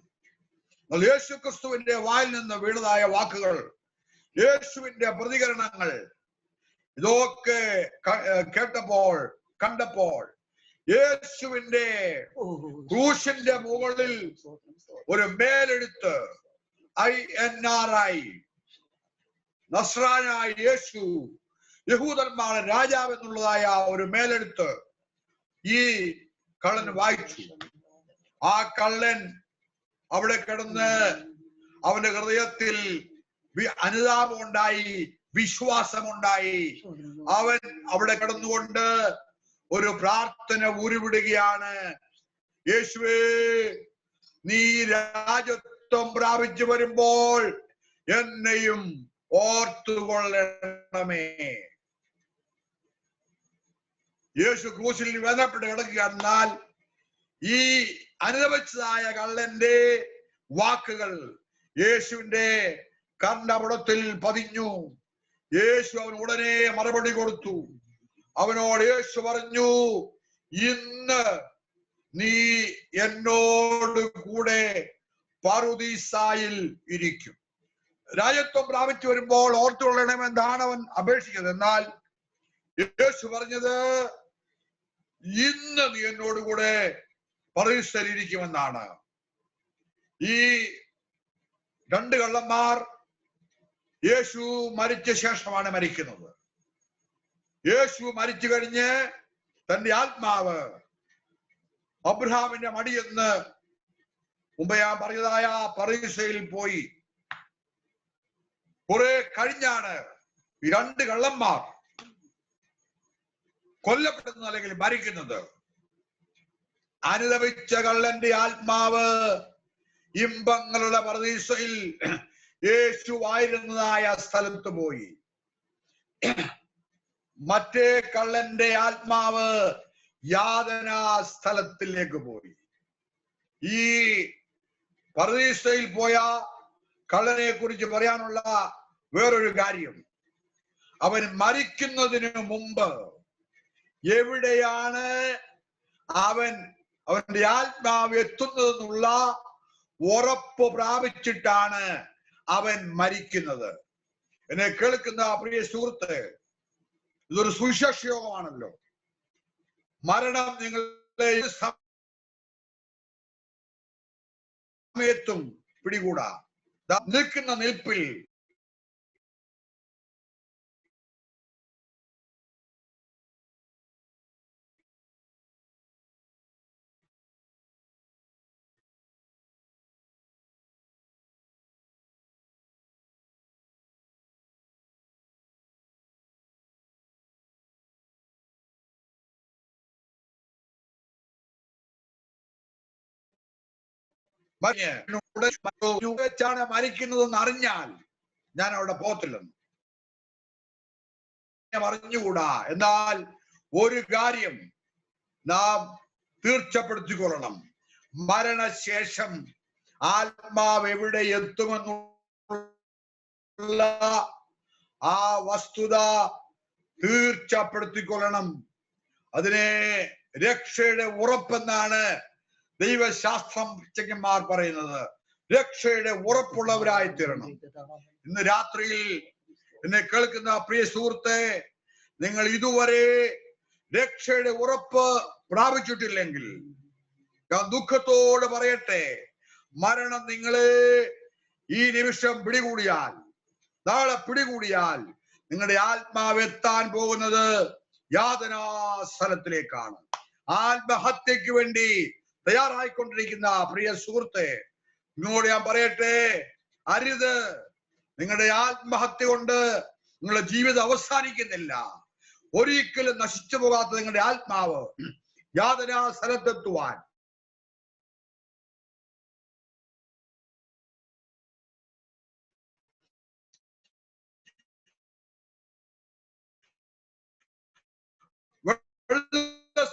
യേശു ക്രിസ്തുവിന്റെ വായിൽ നിന്ന് വീണതായ വാക്കുകൾ, യേശുവിന്റെ പ്രതികരണങ്ങൾ, ഇതൊക്കെ കേട്ടപ്പോൾ കണ്ടപ്പോൾ യേശുവിന്റെ ക്രൂശിന്റെ മുകളിൽ ഒരു മേലെടുത്ത് INRI നസ്രാനായ യേശു യഹൂദന്മാരുടെ രാജാവ് എന്നുള്ളതായ ഒരു മേലെടുത്ത് ഈ കള്ളൻ വായിച്ചു. ആ കള്ളൻ അവിടെ കിടന്ന് അവന്റെ ഹൃദയത്തിൽ അനുതാപമുണ്ടായി, വിശ്വാസമുണ്ടായി. അവൻ അവിടെ കിടന്നുകൊണ്ട് ഒരു പ്രാർത്ഥന ഉരുവിടുകയാണ്. യേശുവേ, നീ രാജത്വം പ്രാപിച്ചു വരുമ്പോൾ എന്നെയും ഓർത്തുകൊള്ളണമേ. യേശു ക്രൂശിൽ വേദനപ്പെട്ട് കിടക്കുക. എന്നാൽ ഈ അനുഭവിച്ചതായ കള്ളന്റെ വാക്കുകൾ യേശുവിന്റെ കർണപുടത്തിൽ പതിഞ്ഞു. യേശു അവൻ ഉടനെ മറുപടി കൊടുത്തു. അവനോട് യേശു പറഞ്ഞു, ഇന്ന് നീ എന്നോട് കൂടെ പറുദീസായിൽ ഇരിക്കും. രാജ്യത്വം പ്രാപിച്ചു വരുമ്പോൾ ഓർത്തുകൊള്ളണം എന്താണ് അവൻ അപേക്ഷിച്ചത്. എന്നാൽ യേശു പറഞ്ഞത് ഇന്ന് നീ എന്നോടുകൂടെ പരദീസയിലിരിക്കുമെന്നാണ്. ഈ രണ്ട് കള്ളന്മാർ യേശു മരിച്ച ശേഷമാണ് മരിക്കുന്നത്. യേശു മരിച്ചു കഴിഞ്ഞ് തന്റെ ആത്മാവ് അബ്രഹാമിന്റെ മടിയെന്ന് മുമ്പ് ഞാൻ പറഞ്ഞതായ പരദീസയിൽ പോയി. കുറെ കഴിഞ്ഞാണ് ഈ രണ്ട് കള്ളന്മാർ കൊല്ലപ്പെടുന്നത് അല്ലെങ്കിൽ മരിക്കുന്നത്. അനുദപിച്ച കള്ളന്റെ ആത്മാവ് ഇമ്പങ്ങളുടെ പരദീസയിൽ യേശു ആയിരുന്നതായ സ്ഥലത്ത് പോയി. മറ്റേ കള്ളന്റെ ആത്മാവ് യാതനാ സ്ഥലത്തിലേക്ക് പോയി. ഈ പരദീസയിൽ പോയ കള്ളനെ കുറിച്ച് പറയാനുള്ള വേറൊരു കാര്യം, അവൻ മരിക്കുന്നതിന് മുമ്പ് എവിടെയാണ് അവന്റെ ആത്മാവ് എത്തുന്നതെന്നുള്ള ഉറപ്പ് പ്രാപിച്ചിട്ടാണ് അവൻ മരിക്കുന്നത്. എന്നെ കേൾക്കുന്ന പ്രിയ സുഹൃത്ത്, ഇതൊരു സുവിശേഷ യോഗമാണല്ലോ. മരണം നിങ്ങളെ സമയത്തും പിടികൂടാ. നിൽക്കുന്ന നിൽപ്പിൽ വെച്ചാണ് മരിക്കുന്നതെന്ന് അറിഞ്ഞാൽ ഞാൻ അവിടെ പോകത്തില്ലെന്ന് അറിഞ്ഞുകൂടാ. എന്നാൽ ഒരു കാര്യം നാം തീർച്ചപ്പെടുത്തിക്കൊള്ളണം, മരണശേഷം ആത്മാവ് എവിടെ എത്തുമെന്നുള്ള ആ വസ്തുത തീർച്ചപ്പെടുത്തിക്കൊള്ളണം. അതിനെ രക്ഷയുടെ ഉറപ്പെന്നാണ് ദൈവശാസ്ത്രജ്ഞന്മാർ പറയുന്നത്. രക്ഷയുടെ ഉറപ്പുള്ളവരായി തീരണം. ഇന്ന് രാത്രിയിൽ എന്നെ കേൾക്കുന്ന പ്രിയ സുഹൃത്തെ, നിങ്ങൾ ഇതുവരെ രക്ഷയുടെ ഉറപ്പ് പ്രാപിച്ചിട്ടില്ലെങ്കിൽ ഞാൻ ദുഃഖത്തോടെ പറയട്ടെ, മരണം നിങ്ങളെ ഈ നിമിഷം പിടികൂടിയാൽ, നാളെ പിടികൂടിയാൽ, നിങ്ങളുടെ ആത്മാവ് എത്താൻ പോകുന്നത് യാതനാ സ്ഥലത്തിലേക്കാണ്. ആത്മഹത്യക്ക് വേണ്ടി തയ്യാറായിക്കൊണ്ടിരിക്കുന്ന പ്രിയ സുഹൃത്തെ, നിങ്ങളോട് ഞാൻ പറയട്ടെ, അരുത്. നിങ്ങളുടെ ആത്മഹത്യ കൊണ്ട് നിങ്ങളുടെ ജീവിതം അവസാനിക്കുന്നില്ല. ഒരിക്കലും നശിച്ചു പോകാത്ത നിങ്ങളുടെ ആത്മാവ് യാതനാ സ്ഥലത്തെത്തുവാൻ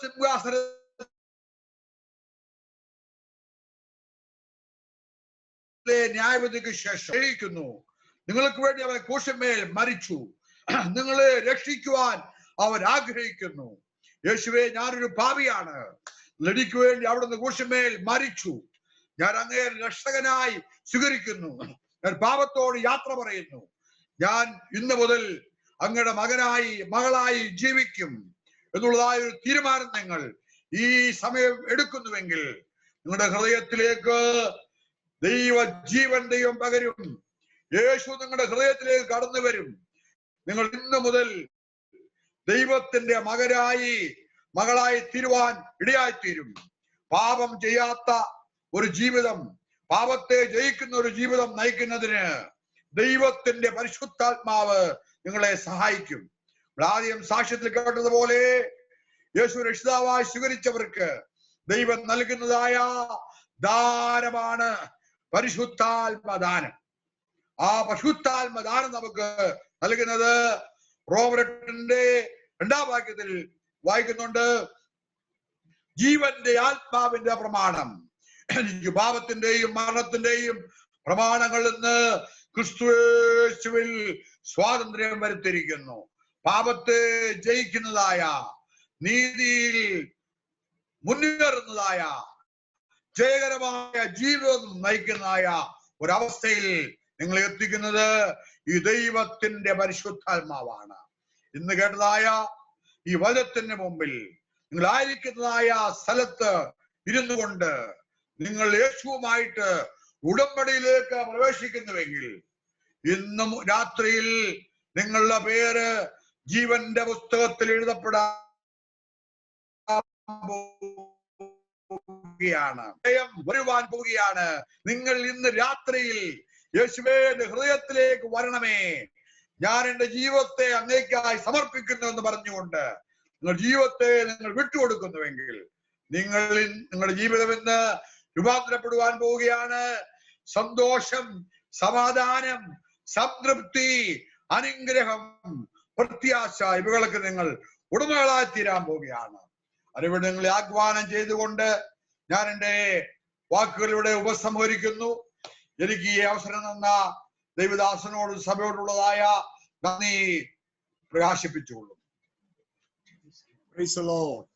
സിംഹാസന ന്യായവിധിക്ക് ശേഷം എഴുതിക്കുന്നു, നിങ്ങൾക്ക് വേണ്ടി അവൻ ക്രൂശിന്മേൽ മരിച്ചു, നിങ്ങളെ രക്ഷിക്കുവാൻ അവൻ ആഗ്രഹിക്കുന്നു. യേശുവേ, ഞാനൊരു പാപിയാണ്, എനിക്ക് വേണ്ടി അവിടുന്ന് ക്രൂശിന്മേൽ മരിച്ചു, ഞാൻ അങ്ങയെ രക്ഷകനായി സ്വീകരിക്കുന്നു, ഞാൻ പാപത്തോട് യാത്ര പറയുന്നു, ഞാൻ ഇന്ന് മുതൽ അങ്ങയുടെ മകനായി മകളായി ജീവിക്കും എന്നുള്ളതായ ഒരു തീരുമാനം നിങ്ങൾ ഈ സമയം എടുക്കുന്നുവെങ്കിൽ നിങ്ങളുടെ ഹൃദയത്തിലേക്ക് ദൈവം പകരും. യേശു നിങ്ങളുടെ ഹൃദയത്തിലേക്ക് കടന്നു വരും. നിങ്ങൾ ഇന്ന് മുതൽ ദൈവത്തിന്റെ മകനായി മകളായി തീരുവാൻ ഇടയായിത്തീരും. പാപം ചെയ്യാത്ത ഒരു ജീവിതം, പാപത്തെ ജയിക്കുന്ന ഒരു ജീവിതം നയിക്കുന്നതിന് ദൈവത്തിന്റെ പരിശുദ്ധാത്മാവ് നിങ്ങളെ സഹായിക്കും. ആദ്യം സാക്ഷ്യത്തിൽ കേട്ടതുപോലെ യേശു രക്ഷിതാവായി സ്വീകരിച്ചവർക്ക് ദൈവം നൽകുന്നതായ ദാനമാണ് പരിശുദ്ധാത്മദാനം. ആ പരിശുദ്ധാത്മദാനം നമുക്ക് നൽകുന്നത് റോമന്റെ 2-ാം വാക്യത്തിൽ വായിക്കുന്നുണ്ട്, ജീവന്റെ ആത്മാവിന്റെ പ്രമാണം. എനിക്ക് പാപത്തിന്റെയും മരണത്തിന്റെയും പ്രമാണങ്ങളിൽ നിന്ന് ക്രിസ്തുയേശുവിൽ സ്വാതന്ത്ര്യം വരുത്തിയിരിക്കുന്നു. പാപത്തെ ജയിക്കുന്നതായ, നീതിയിൽ മുന്നേറുന്നതായ, ജയകരമായ ജീവിതം നയിക്കുന്നതായ ഒരവസ്ഥയിൽ നിങ്ങളെ എത്തിക്കുന്നത് ഈ ദൈവത്തിന്റെ പരിശുദ്ധാത്മാവാണ്. ഇന്ന് കേട്ടതായ ഈ വചനത്തിന് മുമ്പിൽ നിങ്ങളായിരിക്കുന്നതായ സ്ഥലത്ത് ഇരുന്നു കൊണ്ട് നിങ്ങൾ യേശുവുമായിട്ട് ഉടമ്പടിയിലേക്ക് പ്രവേശിക്കുന്നുവെങ്കിൽ ഇന്നും രാത്രിയിൽ നിങ്ങളുടെ പേര് ജീവന്റെ പുസ്തകത്തിൽ എഴുതപ്പെടാൻ വരുവാൻ പോവുകയാണ്. നിങ്ങൾ ഇന്ന് രാത്രിയിൽ യേശുവേ എന്റെ ഹൃദയത്തിലേക്ക് വരണമേ, ഞാൻ എന്റെ ജീവിതത്തെ അങ്ങേക്കായി സമർപ്പിക്കുന്നു എന്ന് പറഞ്ഞുകൊണ്ട് നിങ്ങൾ ജീവിതത്തെ നിങ്ങൾ വിട്ടുകൊടുക്കുന്നുവെങ്കിൽ നിങ്ങളുടെ ജീവിതം ഇന്ന് രൂപാന്തരപ്പെടുവാൻ പോവുകയാണ്. സന്തോഷം, സമാധാനം, സംതൃപ്തി, അനുഗ്രഹം, പ്രത്യാശ ഇവകൾക്ക് നിങ്ങൾ ഉടമകളായി തീരാൻ പോവുകയാണ്. അതിവിടെ നിങ്ങളെ ആഹ്വാനം ചെയ്തുകൊണ്ട് ഞാൻ എൻ്റെ വാക്കുകളിലൂടെ ഉപസംഹരിക്കുന്നു. എനിക്ക് ഈ അവസരം തന്ന ദൈവദാസനോട് സഭയോടുള്ളതായ നന്ദി പ്രകാശിപ്പിച്ചുകൊള്ളും. Praise the Lord.